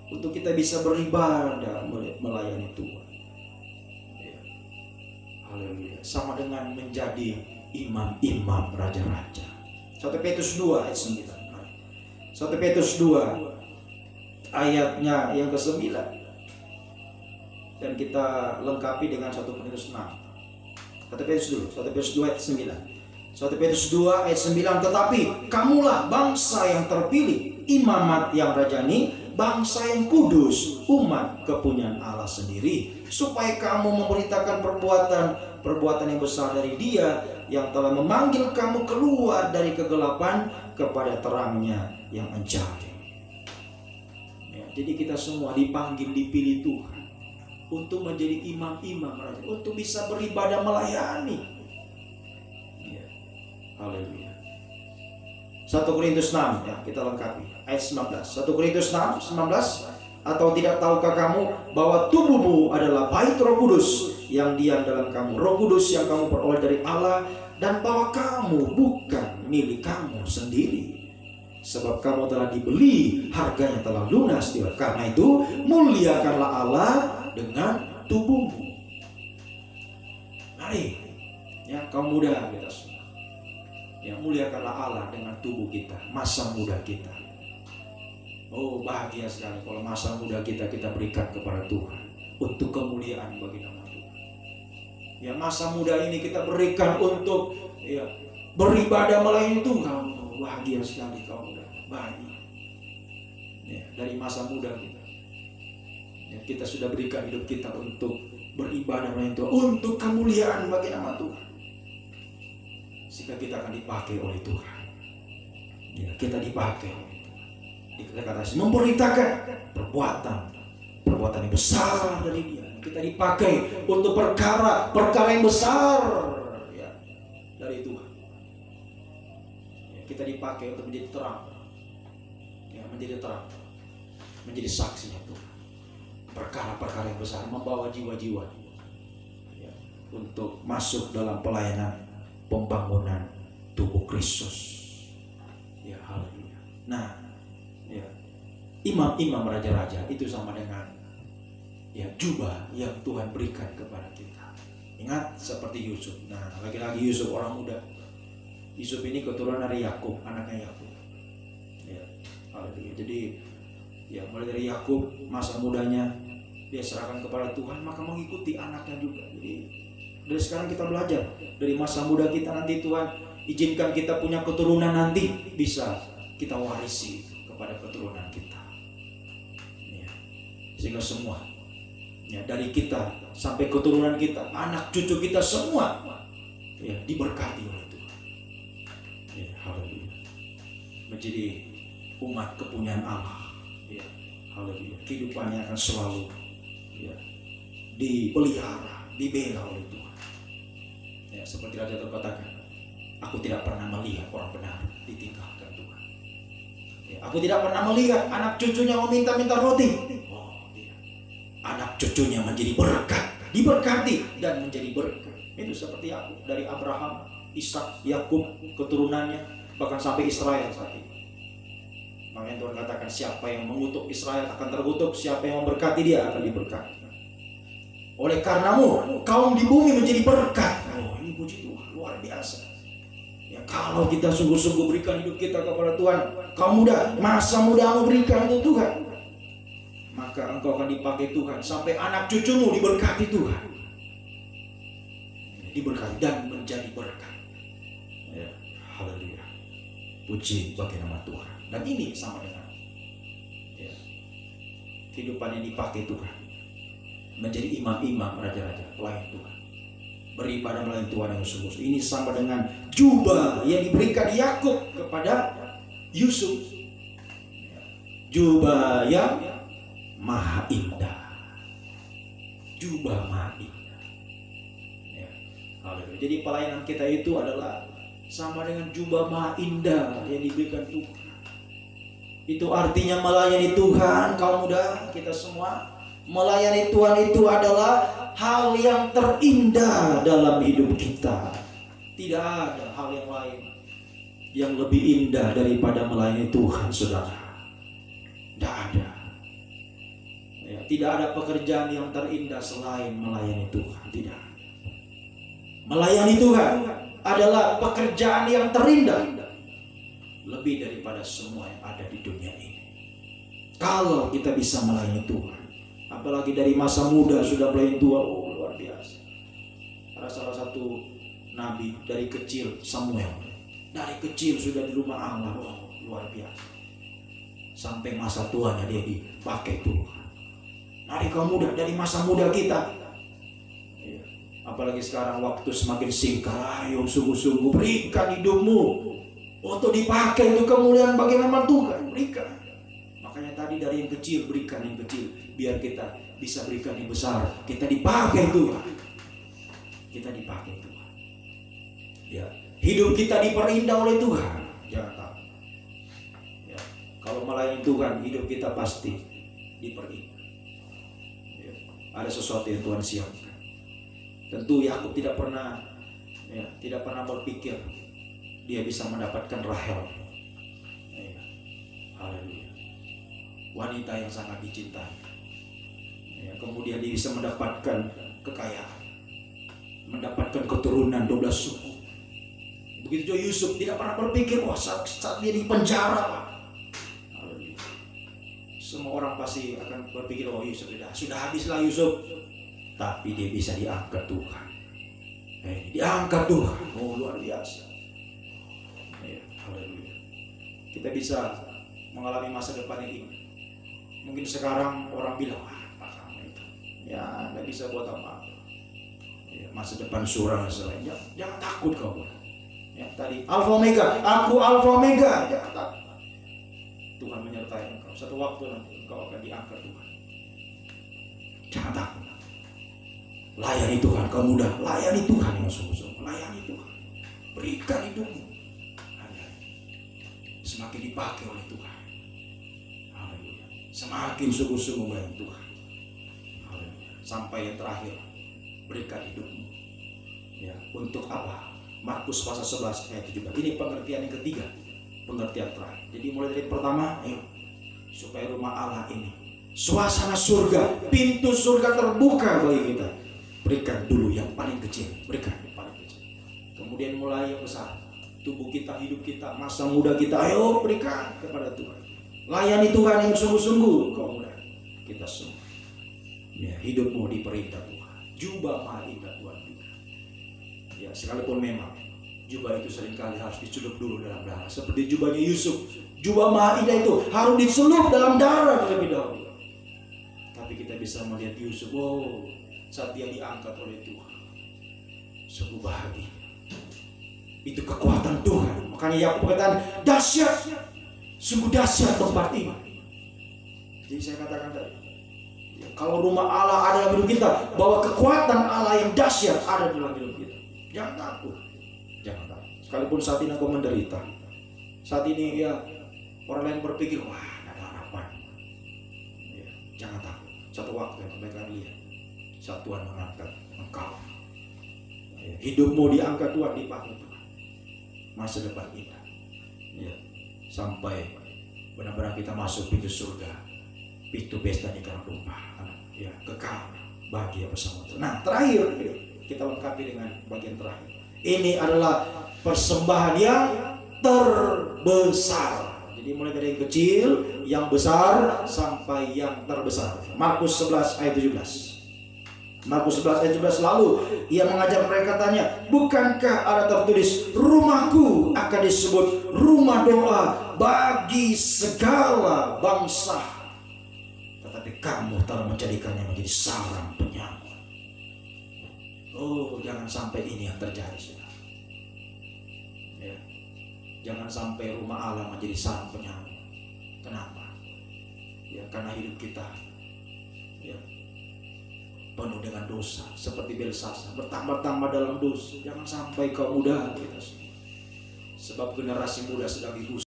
B: untuk kita bisa beribadah melayani Tuhan. Ya. Haleluya. Sama dengan menjadi imam-imam raja-raja. 1 Petrus 2 ayat 9. 1 Petrus 2 ayatnya yang ke-9, dan kita lengkapi dengan 1 Petrus 6. 1 Petrus 2 ayat 9. 1 Petrus 2 ayat 9, tetapi kamulah bangsa yang terpilih, imamat yang rajani, bangsa yang kudus, umat kepunyaan Allah sendiri, supaya kamu memberitakan perbuatan yang besar dari Dia yang telah memanggil kamu keluar dari kegelapan kepada terangnya yang ajaib. Jadi kita semua dipanggil, dipilih Tuhan untuk menjadi imam-imam, untuk bisa beribadah melayani. Ya. Haleluya. 1 Korintus 6 ya, kita lengkapi ayat 19. 1 Korintus 6 19, atau tidak tahukah kamu bahwa tubuhmu adalah bait Roh Kudus yang diam dalam kamu, Roh Kudus yang kamu peroleh dari Allah, dan bahwa kamu bukan milik kamu sendiri, sebab kamu telah dibeli, harganya telah lunas. Karena itu muliakanlah Allah dengan tubuhmu. Mari ya kaum muda kita semua, ya muliakanlah Allah dengan tubuh kita, masa muda kita. Oh, bahagia sekali kalau masa muda kita berikan kepada Tuhan untuk kemuliaan bagi nama Tuhan. Ya, masa muda ini kita berikan untuk ya beribadah melayani Tuhan. Oh, bahagia sekali kaum muda. Bahagia. Ya, dari masa muda kita. Ya, kita sudah berikan hidup kita untuk beribadah melayani Tuhan, untuk kemuliaan bagi nama Tuhan. Sehingga kita akan dipakai oleh Tuhan. Ya, kita dipakai. Kita kata memberitakan perbuatan yang besar dari Dia. Kita dipakai untuk perkara yang besar ya, dari Tuhan. Ya, kita dipakai untuk menjadi terang. Ya, menjadi terang. Menjadi saksinya Tuhan. Perkara-perkara yang besar, membawa jiwa-jiwa ya, untuk masuk dalam pelayanan pembangunan tubuh Kristus. Ya, haleluya. Nah, ya, imam-imam raja-raja itu sama dengan ya jubah yang Tuhan berikan kepada kita. Ingat seperti Yusuf. Nah, lagi-lagi Yusuf orang muda. Yusuf ini keturunan dari Yakub, anaknya Yakub. Ya, haleluya. Jadi ya mulai dari Yakub masa mudanya dia serahkan kepada Tuhan, maka mengikuti anaknya juga. Jadi dari sekarang kita belajar, dari masa muda kita nanti Tuhan izinkan kita punya keturunan, nanti bisa kita warisi kepada keturunan kita. Ya. Sehingga semua ya, dari kita sampai keturunan kita, anak cucu kita semua ya, diberkati oleh Tuhan. Ya, haleluya. Menjadi umat kepunyaan Allah. Ya, haleluya. Kehidupannya akan selalu ya, dipelihara, dibela oleh Tuhan. Ya, seperti Raja terkatakan, aku tidak pernah melihat orang benar ditinggalkan Tuhan. Ya, aku tidak pernah melihat anak cucunya meminta-minta roti. Oh, tidak. Anak cucunya menjadi berkat, diberkati dan menjadi berkat. Itu seperti aku, dari Abraham, Ishak, Yakub, keturunannya, bahkan sampai Israel saat ini. Makanya Tuhan katakan, siapa yang mengutuk Israel akan terkutuk, siapa yang memberkati dia akan diberkati. Oleh karenamu kaum di bumi menjadi berkat. Oh, ini puji Tuhan, luar biasa. Ya, kalau kita sungguh-sungguh berikan hidup kita kepada Tuhan, kaum muda, masa mudamu berikan untuk Tuhan, maka engkau akan dipakai Tuhan sampai anak cucumu diberkati Tuhan. Diberkati dan menjadi berkat. Ya, haleluya. Puji bagi nama Tuhan. Dan ini sama dengan ya, kehidupan yang dipakai Tuhan, menjadi imam-imam raja-raja, pelayan Tuhan, beribadah melayani Tuhan yang sungguh-sungguh. Ini sama dengan jubah yang diberikan Yakub kepada Yusuf, jubah yang maha indah, jubah maha indah. Ya, haleluya. Jadi pelayanan kita itu adalah sama dengan jubah maha indah yang diberikan Tuhan. Itu artinya melayani Tuhan, kaum muda kita semua. Melayani Tuhan itu adalah hal yang terindah dalam hidup kita. Tidak ada hal yang lain yang lebih indah daripada melayani Tuhan, saudara. Tidak ada. Ya, tidak ada pekerjaan yang terindah selain melayani Tuhan. Tidak. Melayani Tuhan adalah pekerjaan yang terindah, lebih daripada semua yang ada di dunia ini. Kalau kita bisa melayani Tuhan, apalagi dari masa muda sudah melayani Tuhan, oh, luar biasa. Ada salah satu nabi dari kecil, Samuel, dari kecil sudah di rumah Allah, oh, luar biasa. Sampai masa tuanya dia dipakai Tuhan. Mari kaum muda, dari masa muda kita, ya, apalagi sekarang waktu semakin singkat, ayo sungguh-sungguh berikan hidupmu untuk dipakai untuk kemuliaan bagi nama Tuhan. Berikan. Makanya tadi dari yang kecil, berikan yang kecil, biar kita bisa berikan yang besar. Kita dipakai Tuhan. Kita dipakai Tuhan. Ya, hidup kita diperindah oleh Tuhan. Jangan tahu. Ya, kalau melayani Tuhan, hidup kita pasti diperindah. Ya, ada sesuatu yang Tuhan siapkan. Tentu Yakub tidak pernah berpikir dia bisa mendapatkan Rahel. Ya, haleluya. Wanita yang sangat dicintai. Ya, kemudian dia bisa mendapatkan kekayaan, mendapatkan keturunan 12 suku. Begitu juga Yusuf tidak pernah berpikir, wah saat dia di penjara, Haleluya. Semua orang pasti akan berpikir, oh Yusuf sudah habislah Yusuf. Tapi dia bisa diangkat Tuhan. Diangkat Tuhan. Oh, luar biasa. Ya, haleluya. Kita bisa mengalami masa depan ini. Mungkin sekarang orang bilang, apa kamu itu? Ya, nggak bisa buat apa-apa. Ya, masa depan suram selainnya. Jangan takut kau. Ya, tadi Alfa Omega, aku Alfa Omega. Jangan takut. Tuhan menyertai engkau. Satu waktu nanti engkau akan diangkat Tuhan. Jangan takut. Layani Tuhan, kau muda. Layani Tuhan yang sungguh-sungguh. Layani Tuhan. Berikan hidupmu. Semakin dipakai oleh Tuhan. Haleluya. Semakin sungguh-sungguh melayani Tuhan. Haleluya. Sampai yang terakhir, berikan hidupmu. Ya, untuk apa? Markus pasal 11 ayat 17. Ini pengertian yang ketiga, pengertian terakhir. Jadi mulai dari pertama, ayo supaya rumah Allah ini suasana surga, pintu surga terbuka bagi kita. Berikan dulu yang paling kecil, berikan yang paling kecil. Kemudian mulai yang besar. Tubuh kita, hidup kita, masa muda kita, ayo berikan kepada Tuhan. Layani Tuhan yang sungguh-sungguh, kau muda. Kita semua. Ya, hidupmu diperintah Tuhan. Jubah maha indah Tuhan juga. Ya, sekalipun memang jubah itu seringkali harus dicelup dulu dalam darah. Seperti jubahnya Yusuf. Jubah maha indah itu harus dicelup dalam darah terlebih dahulu. Tapi kita bisa melihat Yusuf, oh, saat dia diangkat oleh Tuhan. Sungguh bahagia. Itu kekuatan Tuhan. Makanya Yakub berkata, dahsyat. Sungguh dahsyat tempat ini. Jadi saya katakan tadi, kalau rumah Allah ada dalam hidup kita, bahwa kekuatan Allah yang dahsyat ada dalam hidup kita. Jangan takut. Jangan takut. Sekalipun saat ini engkau menderita. Saat ini ya orang lain berpikir, wah ada harapan. Ya, jangan takut. Satu waktu yang mereka lihat, saat Tuhan mengangkat engkau. Ya, hidupmu diangkat Tuhan, dipakai Tuhan. Masa depan kita. Ya, sampai benar-benar kita masuk pintu surga. Pintu pesta nikahan domba. Ya, kekal bahagia bersama Tuhan. Nah, terakhir kita lengkapi dengan bagian terakhir. Ini adalah persembahan yang terbesar. Jadi mulai dari yang kecil, yang besar sampai yang terbesar. Markus 11 ayat 17. Markus 11 ayat 17, lalu ia mengajar mereka tanya, bukankah ada tertulis, rumahku akan disebut rumah doa bagi segala bangsa, tetapi kamu telah menjadikannya menjadi sarang penyakit. Oh, jangan sampai ini yang terjadi, saudara. Ya. Jangan sampai rumah Allah menjadi sarang penyakit. Kenapa? Ya, karena hidup kita ya penuh dengan dosa, seperti Belsasar, bertambah-tambah dalam dosa. Jangan sampai kaum muda kita semua. Sebab generasi muda sedang dirusak.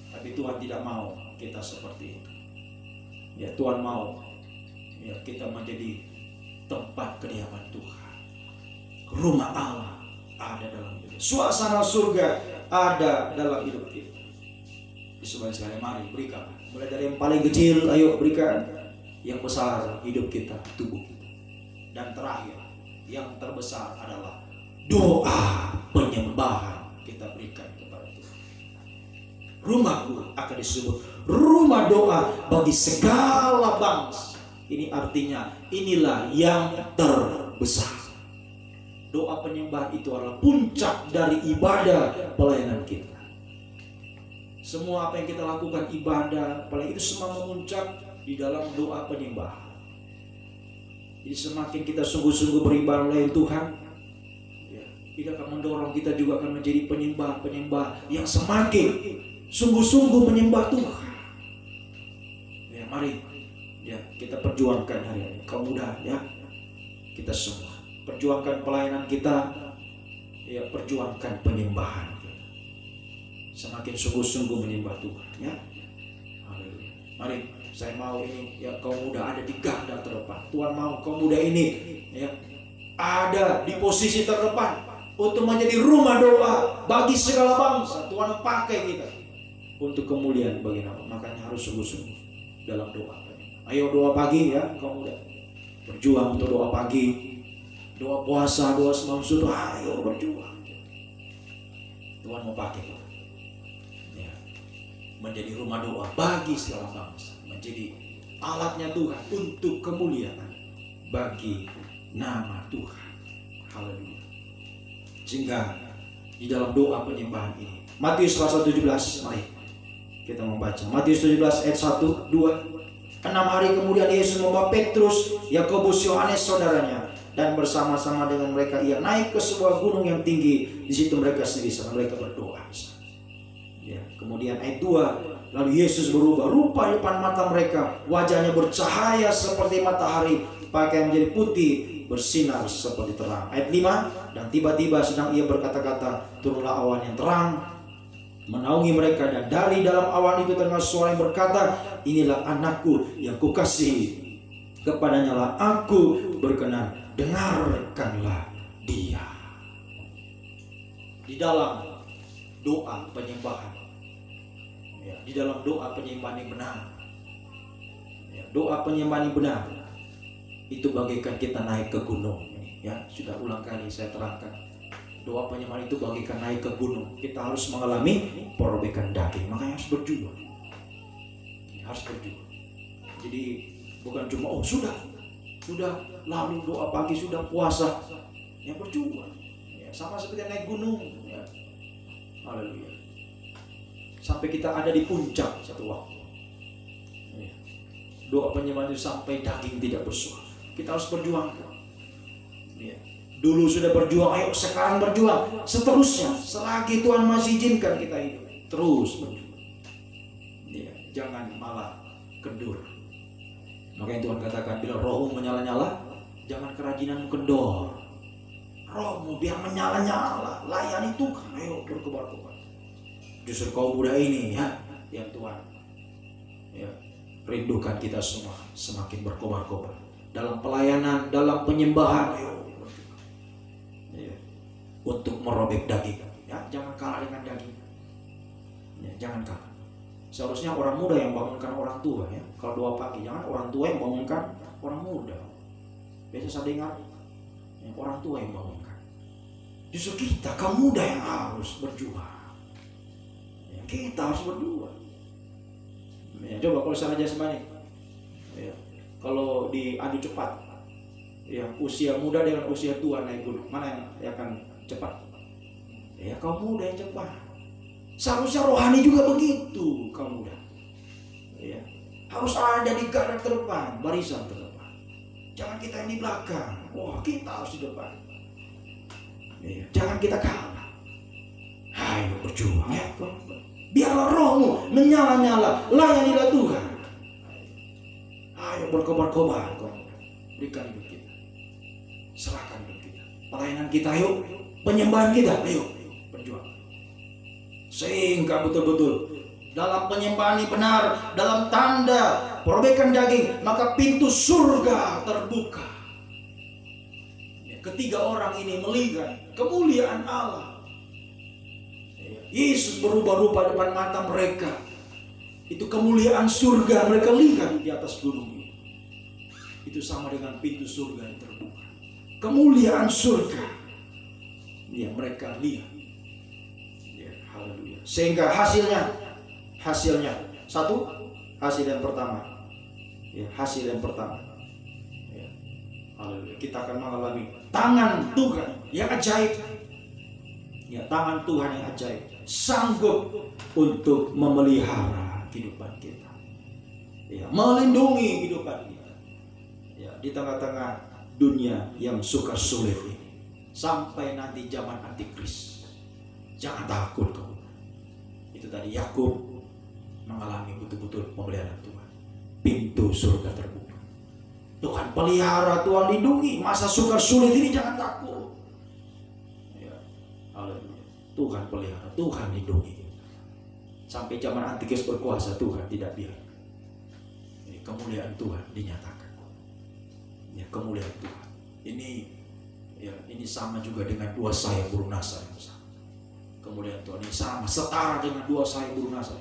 B: Tapi Tuhan tidak mau kita seperti itu. Ya, Tuhan mau ya kita menjadi tempat kediaman Tuhan. Rumah Allah ada dalam hidup kita. Suasana surga ada dalam hidup kita. Disebut sekali, mari berikan. Mulai dari yang paling kecil, ayo berikan. Yang besar, hidup kita, tubuh kita. Dan terakhir, yang terbesar adalah doa penyembahan kita berikan kepada Tuhan. Rumahku akan disebut rumah doa bagi segala bangsa. Ini artinya inilah yang terbesar. Doa penyembahan itu adalah puncak dari ibadah pelayanan kita. Semua apa yang kita lakukan ibadah, apalagi itu semua memuncak di dalam doa penyembahan. Jadi semakin kita sungguh-sungguh beribadah melayani Tuhan, ya, tidak akan mendorong kita juga akan menjadi penyembah-penyembah yang semakin sungguh-sungguh menyembah Tuhan. Ya, mari ya kita perjuangkan hari ini, kaum muda ya, kita semua perjuangkan pelayanan kita, ya perjuangkan penyembahan. Semakin sungguh-sungguh menyembah Tuhan ya. Haleluya. Mari saya mau ini ya kaum muda ada di garda terdepan. Tuhan mau kaum muda ini ya ada di posisi terdepan untuk menjadi rumah doa bagi segala bangsa. Tuhan pakai kita untuk kemuliaan bagi nama. Makanya harus sungguh-sungguh dalam doa. Ayo doa pagi ya kaum muda. Berjuang untuk doa pagi. Doa puasa, doa semalam sudah, ayo berjuang. Tuhan mau pakai kita ya, menjadi rumah doa bagi segala bangsa, jadi alatnya Tuhan untuk kemuliaan bagi nama Tuhan. Haleluya. Sehingga di dalam doa penyembahan ini, Matius pasal 17, mari kita membaca Matius 17 ayat 1, 2. 6 hari kemudian Yesus membawa Petrus, Yakobus, Yohanes saudaranya, dan bersama-sama dengan mereka ia naik ke sebuah gunung yang tinggi. Di situ mereka sendiri sama mereka berdoa. Ya, kemudian ayat 2, lalu Yesus berubah rupa di depan mata mereka, wajahnya bercahaya seperti matahari, pakaian menjadi putih, bersinar seperti terang. Ayat 5, dan tiba-tiba sedang ia berkata-kata, turunlah awan yang terang menaungi mereka, dan dari dalam awan itu terdengar suara yang berkata, inilah anakku yang kukasihi, kepadanya lah aku berkenan, dengarkanlah dia. Di dalam doa penyembahan, ya, di dalam doa penyembahan yang benar, ya, doa penyembahan yang benar itu bagaikan kita naik ke gunung. Ya, sudah ulang kali saya terangkan, doa penyembahan itu bagaikan naik ke gunung. Kita harus mengalami perobekan daging, makanya harus berjuang, harus berjuang. Jadi bukan cuma sudah lalu doa pagi, sudah puasa, ya berjuang, ya, sama seperti naik gunung, ya. Haleluya. Sampai kita ada di puncak satu waktu, ya. Doa penyembahan itu sampai daging tidak bersuara. Kita harus berjuang, ya. Dulu sudah berjuang, ayo sekarang berjuang, seterusnya selagi Tuhan masih izinkan kita hidup, terus berjuang, ya. Jangan malah kendur. Makanya Tuhan katakan, bila rohmu menyala-nyala, jangan kerajinanmu kendor. Rohmu biar menyala-nyala, layani Tuhan, ayo berkobar-kobar. Justru kaum muda ini, ya, yang Tuhan, ya, rindukan kita semua semakin berkobar-kobar dalam pelayanan, dalam penyembahan, ayo, ya, untuk merobek daging, ya, jangan kalah dengan daging, ya, jangan kalah. Seharusnya orang muda yang bangunkan orang tua, ya. Kalau doa pagi, jangan orang tua yang bangunkan orang muda. Biasa saya dengar, ya, orang tua yang bangunkan. Justru kita, kaum muda yang harus berjuang, ya, kita harus berjuang, ya. Coba kalau saya aja sebanyak, ya, kalau diadu cepat, ya, usia muda dengan usia tua naik gunung, mana yang akan cepat? Ya, kaum muda yang cepat. Seharusnya rohani juga begitu, kaum muda, ya, harus ada di garda terdepan, barisan terdepan. Jangan kita yang di belakang. Wah, kita harus di depan, ya, jangan kita kalah. Ayo berjuang, ya. Biarlah rohmu menyala-nyala, layanilah Tuhan. Ayo berkobar-kobar, berikan hidup kita, serahkan hidup kita, pelayanan kita, ayo, penyembahan kita, ayo berjuang. Sehingga betul-betul dalam penyembahan ini benar, dalam tanda perobekan daging, maka pintu surga terbuka. Ketiga orang ini melihat kemuliaan Allah. Yesus berubah rupa depan mata mereka. Itu kemuliaan surga mereka lihat di atas gunung ini. Itu sama dengan pintu surga yang terbuka. Kemuliaan surga, ya, mereka lihat. Haleluya. Sehingga hasilnya satu, hasil yang pertama, ya, hasil yang pertama, ya, haleluya, kita akan mengalami tangan Tuhan yang ajaib, ya, tangan Tuhan yang ajaib sanggup untuk memelihara kehidupan kita, ya, melindungi kehidupan kita, ya, di tengah-tengah dunia yang sukar sulit ini sampai nanti zaman antikris. Jangan takut kau. Itu tadi Yakub mengalami betul-betul pemeliharaan Tuhan. Pintu surga terbuka. Tuhan pelihara, Tuhan lindungi. Masa sukar sulit ini jangan takut. Ya, haleluya. Tuhan pelihara, Tuhan lindungi. Sampai zaman antikris berkuasa, Tuhan tidak biarkan. Ini kemuliaan Tuhan dinyatakan. Ya, kemuliaan Tuhan. Ini, ya, ini sama juga dengan dua sayap burung nasar yang besar. Kemuliaan Tuhan ini sama, setara dengan dua sayap burung nasar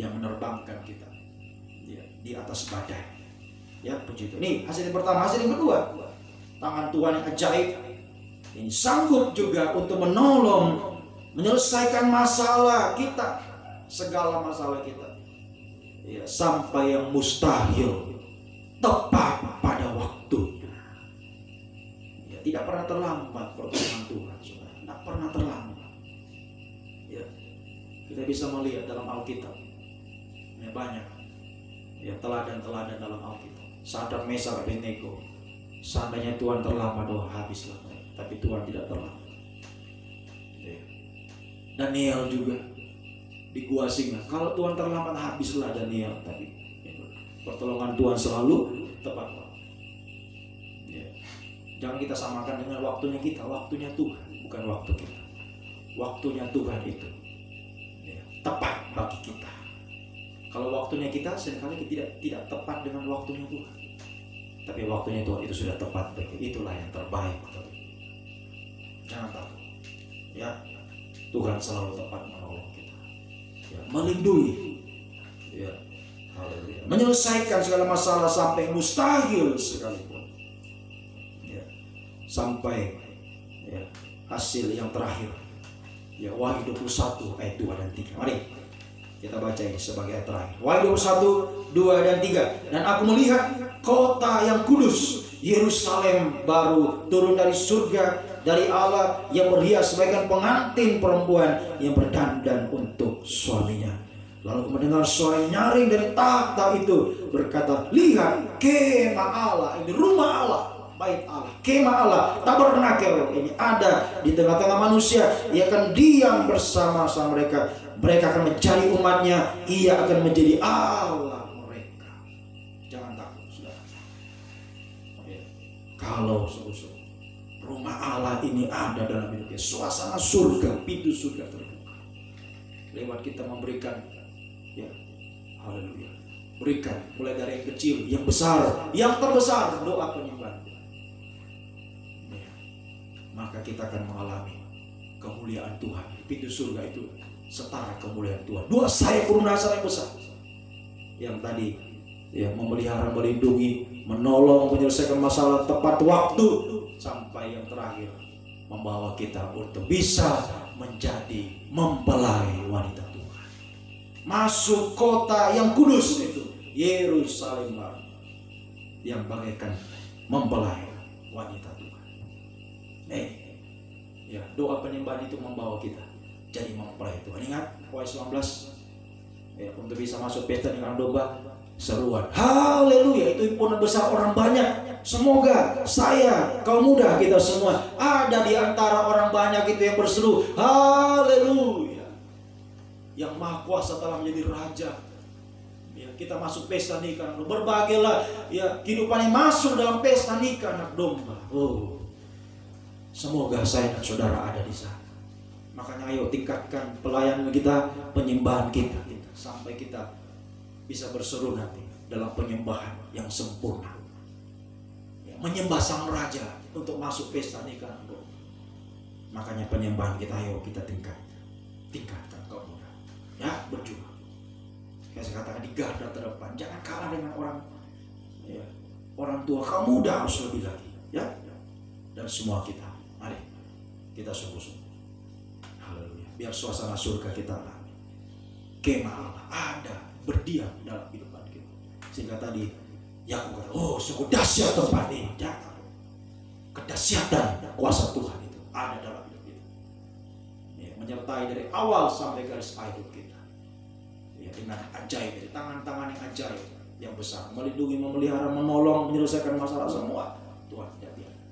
B: yang menerbangkan kita, ya, di atas badai. Ya, puji Tuhan. Ini hasil yang pertama. Hasil yang kedua, tangan Tuhan yang ajaib ini sanggup juga untuk menolong, menyelesaikan masalah kita, segala masalah kita. ya, sampai yang mustahil tepat pada waktunya. Ya, tidak pernah terlambat pertolongan Tuhan, saudara. Tidak pernah terlambat. Ya, kita bisa melihat dalam Alkitab, ya, banyak ya teladan-teladan dalam Alkitab. Sadrak, Mesak, Abednego, seandainya Tuhan terlambat, habislah mereka. Tapi Tuhan tidak terlambat. Ya. Daniel juga di gua singa. Kalau Tuhan terlambat, habislah Daniel. Tapi pertolongan Tuhan selalu tepat waktu. Ya. Jangan kita samakan dengan waktunya kita. Waktunya Tuhan, bukan waktu kita. Waktunya Tuhan itu, ya, tepat bagi kita. Kalau waktunya kita seringkali tidak tepat dengan waktunya Tuhan. Tapi waktunya Tuhan itu sudah tepat bagi kita. Itulah yang terbaik. Jangan takut. Ya, Tuhan selalu tepat menolong kita. Ya, melindungi. Ya, haleluya. Menyelesaikan segala masalah sampai mustahil sekalipun. Ya, sampai ya, hasil yang terakhir. Ya, Wahyu 21 ayat 2 dan 3. Mari kita baca ini sebagai ayat terakhir. Wahyu 21, 2 dan 3. Dan aku melihat kota yang kudus, Yerusalem baru turun dari surga, dari Allah, yang berhias bagaikan pengantin perempuan yang berdandan untuk suaminya. Lalu aku mendengar suara nyaring dari takhta itu berkata, lihat, kemah Allah, ini rumah Allah, bait Allah, kemah Allah, tabernakel ini ada di tengah-tengah manusia. Ia akan diam bersama-sama mereka. Mereka akan menjadi umatnya, ia akan menjadi Allah mereka. Jangan takut, saudara. Kalau rumah Allah ini ada dalam hidupnya, suasana surga, pintu surga terbuka. Lewat kita memberikan, ya, haleluya, berikan mulai dari yang kecil, yang besar, yang terbesar, doa penyembahan. Ya, maka kita akan mengalami kemuliaan Tuhan. Pintu surga itu setara kemuliaan Tuhan. Dua sayap perunasa yang besar, yang tadi, ya, memelihara, melindungi, menolong, menyelesaikan masalah tepat waktu, sampai yang terakhir membawa kita untuk bisa menjadi mempelai wanita Tuhan. Masuk kota yang kudus itu, Yerusalem baru, yang bagaikan mempelai wanita Tuhan. Ya, doa penyembahan itu membawa kita jadi mempelai Tuhan. Ingat Wahyu 19, ya, untuk bisa masuk pesta dengan domba, seruan haleluya, itu himpunan besar orang banyak. Semoga saya, kaum muda, kita semua ada di antara orang banyak itu yang berseru haleluya. Yang Maha Kuasa telah menjadi raja. Ya, kita masuk pesta nikah, berbahagialah, ya, kehidupan yang masuk dalam pesta nikah anak domba. Semoga saya dan saudara ada di sana. Makanya ayo tingkatkan pelayanan kita, penyembahan kita, sampai kita bisa berseru nanti dalam penyembahan yang sempurna, ya, menyembah sang raja untuk masuk pesta nikah. Makanya penyembahan kita ayo kita tingkatkan kaum muda, ya, berjuang. Kayak saya katakan, di garda terdepan, jangan kalah dengan orang, ya, orang tua. Kaum muda harus lebih lagi, ya. Dan semua kita, mari kita sungguh-sungguh, haleluya, biar suasana surga kita alami. Kemah Allah ada, berdiam dalam kehidupan kita. Sehingga tadi Yakub kata, sungguh dahsyat tempat ini. Jangan, kedahsyatan kuasa Tuhan itu ada dalam hidup kita, ya, menyertai dari awal sampai garis akhir kita, ya, dengan ajaib, dari tangan-tangan yang ajaib, yang besar, melindungi, memelihara, menolong, menyelesaikan masalah semua. Tuhan tidak biarkan.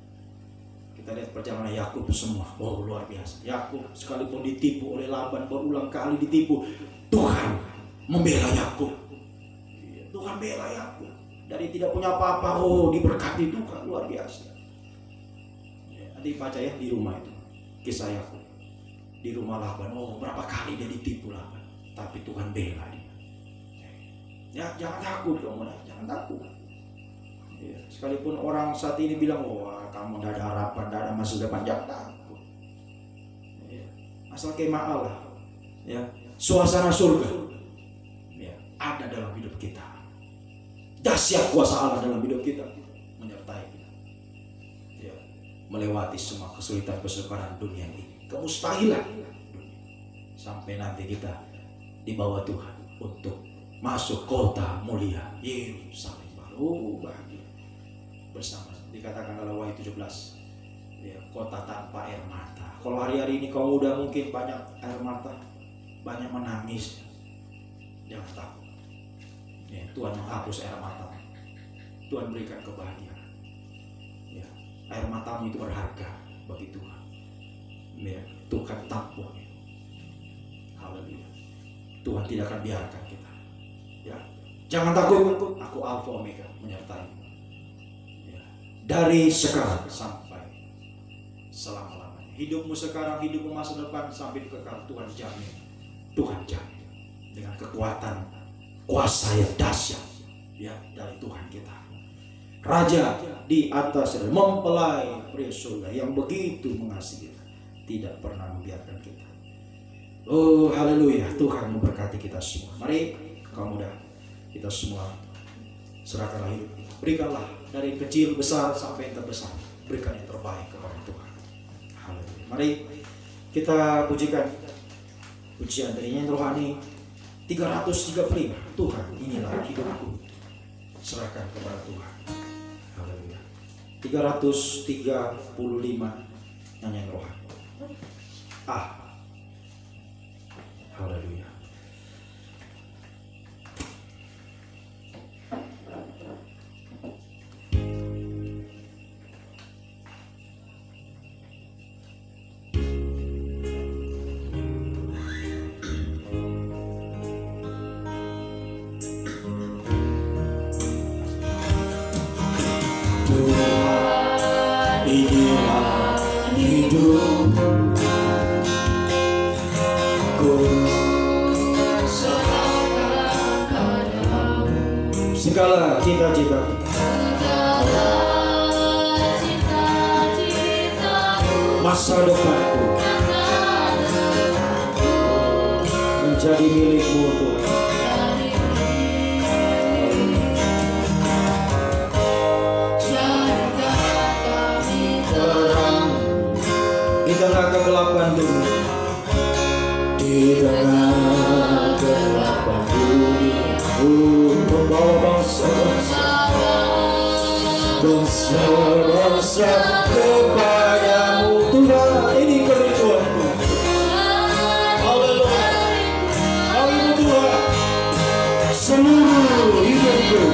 B: Kita lihat perjalanan Yakub semua, luar biasa. Yakub sekalipun ditipu oleh Laban, berulang kali ditipu, Tuhan membela Yakub. Tuhan bela Yakub dari tidak punya apa-apa, diberkati Tuhan, luar biasa. Nanti baca ya di rumah itu kisah Yakub di rumah Laban. Berapa kali dia ditipu Laban, tapi Tuhan bela dia. Ya, jangan takut dong, jangan takut. Ya, sekalipun orang saat ini bilang, kamu tidak ada harapan, tidak ada masa depan, jangan takut. Ya, asal kemah Allah, ya, suasana surga, ya, ada dalam hidup kita. Dahsyat kuasa Allah dalam hidup kita, menyertai kita, ya, melewati semua kesulitan-kesukaran dunia ini, kemustahilan dunia, sampai nanti kita dibawa Tuhan untuk masuk kota mulia Yerusalem. Bahagia bersama. Dikatakan dalam Wahyu 17, ya, kota tanpa air mata. Kalau hari-hari ini kaum muda mungkin banyak air mata, banyak menangis, jangan takut. Ya, Tuhan menghapus air mata. Tuhan berikan kebahagiaan. Ya, air matamu itu berharga bagi Tuhan. Ya, Tuhan tampung. Haleluya. Tuhan tidak akan biarkan kita. Ya, jangan takut. Aku Alfa Omega menyertai. Ya, dari sekarang sampai selama-lamanya. Hidupmu sekarang, hidupmu masa depan sampai kekal, Tuhan jamin. Tuhan jamin dengan kekuatan kuasa yang dahsyat, ya, dari Tuhan kita. Raja di atas mempelai pria surga yang begitu mengasihi kita, tidak pernah membiarkan kita. Oh haleluya, Tuhan memberkati kita semua. Mari kaum muda, kita semua serahkanlah hidup kita. Berikanlah dari kecil besar sampai yang terbesar, berikan yang terbaik kepada Tuhan. Haleluya. Mari kita pujikan pujian dari nyanyian rohani 335. Tuhan, inilah hidupku, serahkan kepada Tuhan. Haleluya. 335 nyanyian rohani. Haleluya. Inilah hidupku, ku serahkan padamu segala cita-cita masa depanku menjadi milikmu Tuhan. Di tengah kegelapan dunia, di tengah kegelapan dunia, membawa bangsa-bangsa kepadamu Tuhan. Ini kerinduanku. Haleluya. Haleluya Tuhan. Seluruh hidupku,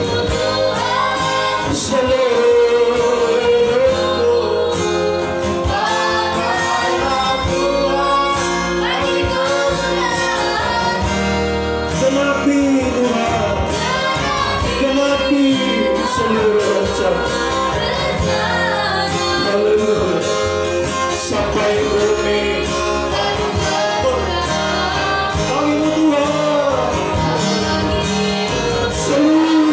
B: seluruh sampai bumi seluruh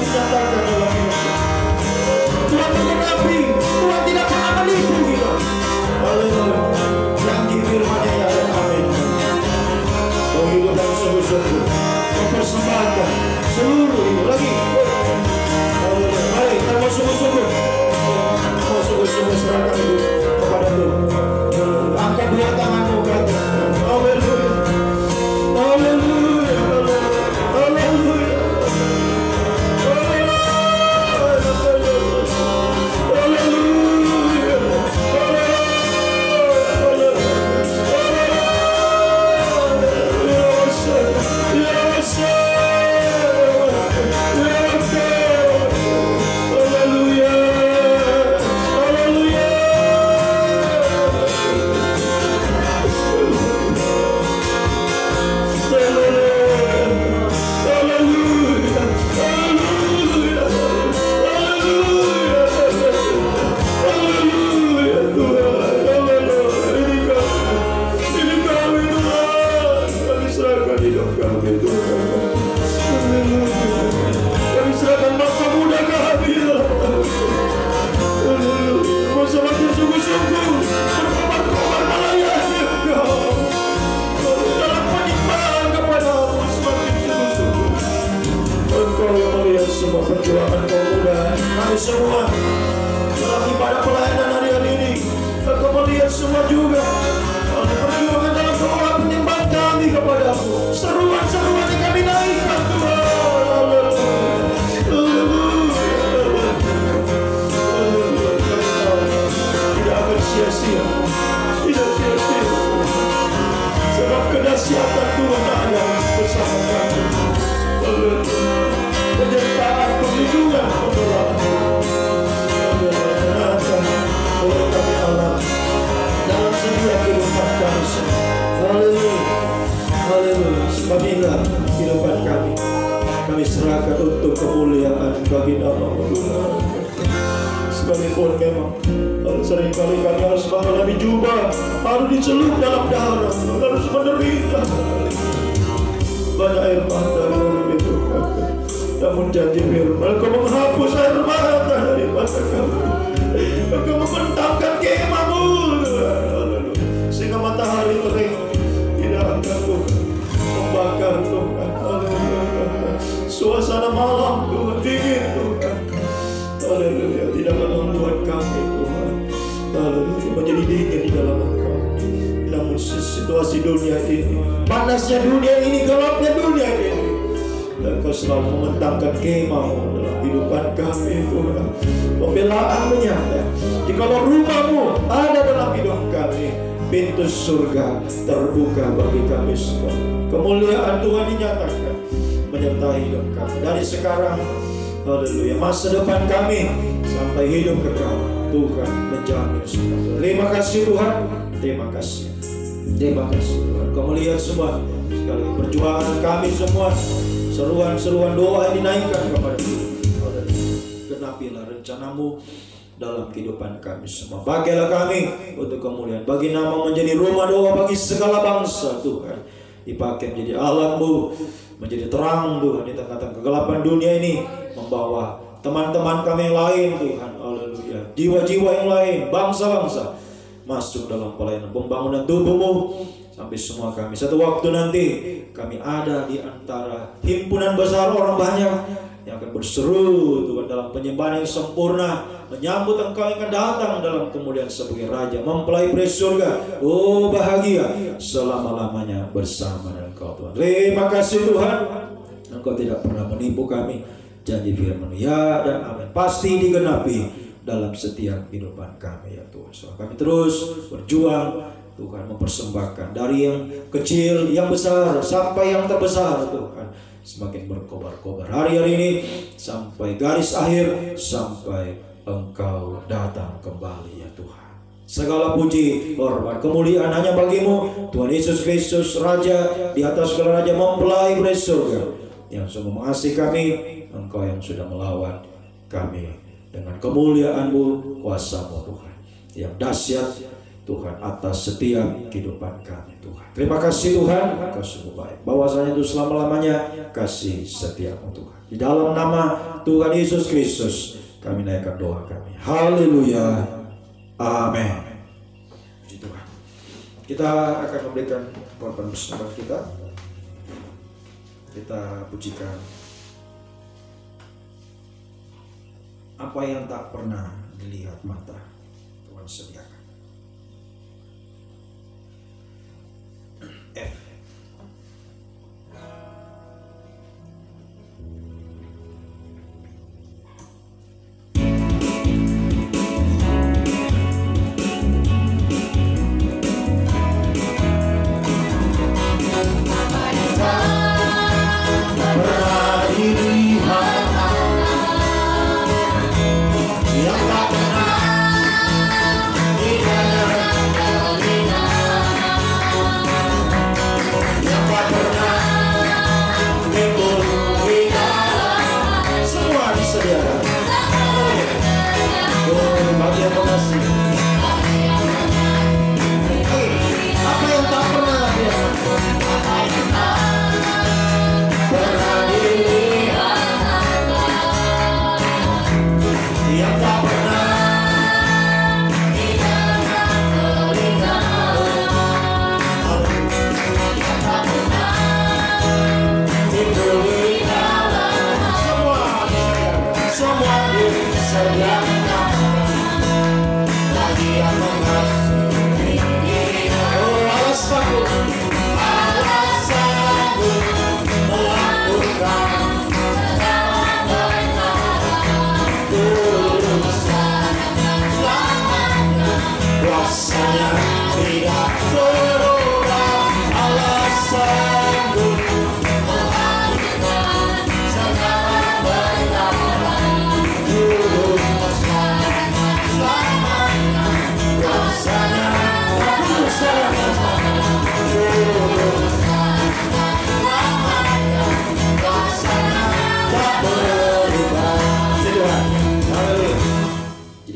B: kami nyatakan dalam hidup kami. Tuhan menggenapi, Tuhan tidak pernah menipu kita. Haleluya. Janji firman-Nya ya dan amin. Kehidupan sungguh-sungguh mempersembahkan seluruh hidup lagi. Haleluya. Mari kita mau sungguh-sungguh, mau sungguh-sungguh serahkan hidup kepada Tuhan. Angkat dua tanganmu ke atas. Haleluya. Haleluya. Haleluya. Semua perjuangan pemuda kami semua dalam ibadah pelayanan hari ini, Engkau melihat semua juga perjuangan dalam doa penyembahan kami kepadamu, seruan-seruan yang kami naikkan Tuhan. Tidak akan sia-sia, tidak sia-sia, sebab kedahsyatan Tuhan ada bersama kami. Penyertaan perlindungan oleh kami Allah dalam setiap kehidupan kami. Haleluya, haleluya. Sebab inilah kehidupan kami, kami serahkan untuk kemuliaan bagi nama-Mu Tuhan. Sekalipun memang seringkali kami harus mengalami jubah, harus dicelup dalam darah, harus menderita banyak air mata dari itu. Namun janji firman, Engkau menghapus air mata dari mata kami. Engkau membentangkan kemah-Mu, sehingga matahari terik tidak akan Tuhan membakar Tuhan. Suasana malam Tuhan dingin Tuhan. Haleluya, tidak akan membuat kami Tuhan, haleluya, menjadi dingin di dalam Engkau. Namun situasi dunia ini, panasnya dunia ini, gelapnya dunia ini, dan Kau selalu membentangkan kemah-Mu dalam kehidupan kami Tuhan. Pembelaan-Mu nyata. Jikalau rumah-Mu ada dalam hidup kami, pintu surga terbuka bagi kami semua. Kemuliaan Tuhan dinyatakan menyertai hidup kami dari sekarang, haleluya, masa depan kami sampai hidup kekal. Tuhan menjamin semua. Terima kasih Tuhan, terima kasih, terima kasih Tuhan. Kau melihat semua sekali perjuangan kami semua, seruan-seruan doa yang dinaikkan kepada Tuhan. Genapilah rencana-Mu dalam kehidupan kami semua. Bagilah kami untuk kemuliaan, bagi nama menjadi rumah doa bagi segala bangsa Tuhan. Dipakai menjadi alat-Mu, menjadi terang Tuhan di tengah-tengah kegelapan dunia ini, membawa teman-teman kami yang lain Tuhan, haleluya, jiwa-jiwa yang lain, bangsa-bangsa masuk dalam pelayanan pembangunan tubuh-Mu. Sampai semua kami satu waktu nanti kami ada di antara himpunan besar orang banyak yang akan berseru Tuhan dalam penyembahan yang sempurna, menyambut Engkau yang akan datang dalam kemuliaan sebagai Raja, mempelai peri surga. Oh bahagia selama-lamanya bersama dengan Engkau Tuhan. Terima kasih Tuhan, Engkau tidak pernah menipu kami. Janji firman ya dan amin pasti digenapi dalam setiap kehidupan kami ya Tuhan. So, kami terus berjuang Tuhan, mempersembahkan dari yang kecil, yang besar sampai yang terbesar Tuhan, semakin berkobar-kobar hari-hari ini sampai garis akhir, sampai Engkau datang kembali ya Tuhan. Segala puji, hormat, kemuliaan hanya bagi-Mu Tuhan Yesus Kristus, Raja di atas segala raja, mempelai peri surga yang sungguh mengasihi kami. Engkau yang sudah melawat kami dengan kemuliaan-Mu, kuasa-Mu Tuhan yang dahsyat Tuhan atas setiap kehidupan kami Tuhan. Terima kasih Tuhan, Engkau sungguh baik. Bahwasanya itu selama-lamanya kasih setiamu Tuhan. Di dalam nama Tuhan Yesus Kristus kami naikkan doa kami. Haleluya. Amin. Puji Tuhan. Kita akan memberikan korban persembahan kita. Kita pujikan apa yang tak pernah dilihat mata Tuhan sediakan. F.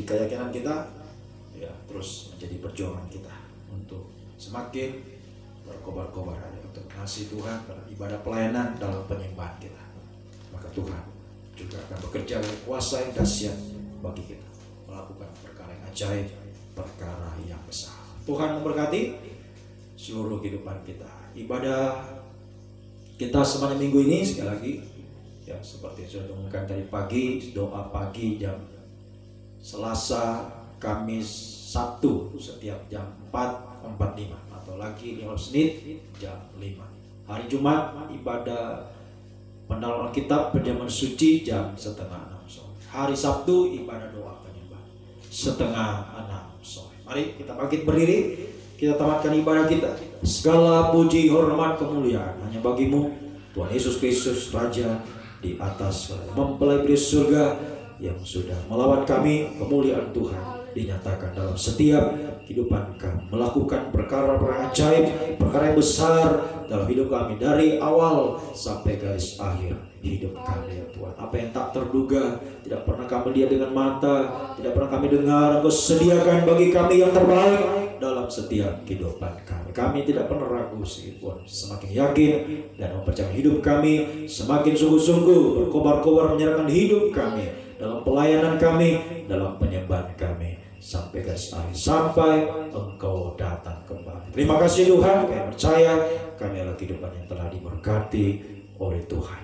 B: Keyakinan kita ya terus menjadi perjuangan kita untuk semakin berkobar-kobar untuk mengasihi Tuhan dalam ibadah pelayanan dalam penyembahan kita. Maka Tuhan juga akan bekerja dengan kuasa yang dahsyat bagi kita melakukan perkara yang ajaib, perkara yang besar. Tuhan memberkati seluruh kehidupan kita. Ibadah kita sepanjang minggu ini sekali lagi ya seperti yang sudah diumumkan tadi pagi, doa pagi jam Selasa, Kamis, Sabtu setiap jam 4.45 atau lagi 15 menit jam 5. Hari Jumat ibadah pendalaman Alkitab perjamuan suci jam 5:30 sore. Hari Sabtu ibadah doa penyembah 5:30 sore. Mari kita bangkit berdiri, kita tamatkan ibadah kita. Segala puji, hormat, kemuliaan hanya bagimu Tuhan Yesus Kristus Raja di atas mempelai beri surga yang sudah melawan kami. Kemuliaan Tuhan dinyatakan dalam setiap kehidupan kami, melakukan perkara-perkara ajaib, perkara yang besar dalam hidup kami dari awal sampai garis akhir hidup kami ya Tuhan. Apa yang tak terduga, tidak pernah kami lihat dengan mata, tidak pernah kami dengar, Engkau sediakan bagi kami yang terbaik dalam setiap kehidupan kami. Kami tidak pernah ragu Tuhan, semakin yakin dan mempercayai hidup kami, semakin sungguh-sungguh berkobar-kobar menyerahkan hidup kami dalam pelayanan kami, dalam penyembahan kami sampai garis akhir, sampai Engkau datang kembali. Terima kasih Tuhan, kami percaya kami adalah kehidupan yang telah diberkati oleh Tuhan.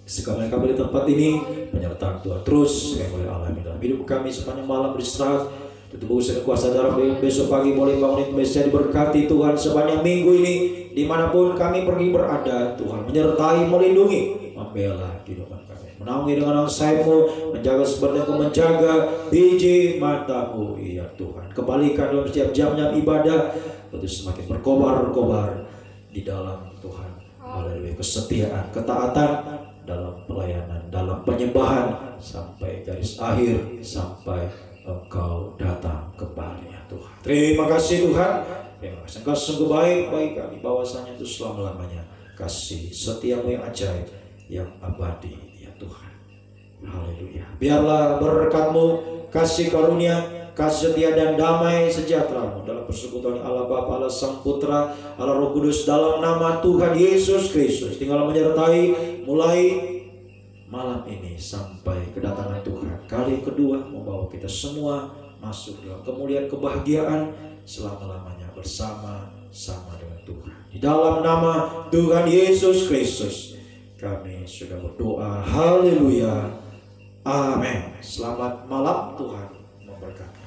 B: Sekarang kami di tempat ini, penyertaan Tuhan terus yang boleh alami dalam hidup kami sepanjang malam beristirahat. Tubuh dan kuasa darah besok pagi boleh bangun Indonesia diberkati Tuhan sepanjang minggu ini, dimanapun kami pergi berada. Tuhan menyertai, melindungi, membela kehidupan kami, menaungi dengan sayap-Mu, menjaga seperti Engkau menjaga biji mata-Mu ya Tuhan. Kembalikan dalam setiap jamnya ibadah untuk semakin berkobar-kobar di dalam Tuhan. Haleluya, kesetiaan, ketaatan dalam pelayanan, dalam penyembahan sampai garis akhir, sampai Engkau datang kembali ya Tuhan. Terima kasih Tuhan. Terima kasih Engkau sungguh baik bagi kami, bahwasanya itu selama-lamanya kasih setiamu yang ajaib, yang abadi ya Tuhan. Haleluya. Biarlah berkat-Mu, kasih karunia, kasih setia dan damai sejahtera-Mu dalam persekutuan Allah Bapa, Allah Sang Putra, Allah Roh Kudus, dalam nama Tuhan Yesus Kristus tinggal menyertai mulai malam ini sampai kedatangan Tuhan kali kedua, membawa kita semua masuk dalam kemuliaan kebahagiaan selama-lamanya bersama-sama dengan Tuhan. Di dalam nama Tuhan Yesus Kristus kami sudah berdoa. Haleluya. Amin. Selamat malam, Tuhan memberkati.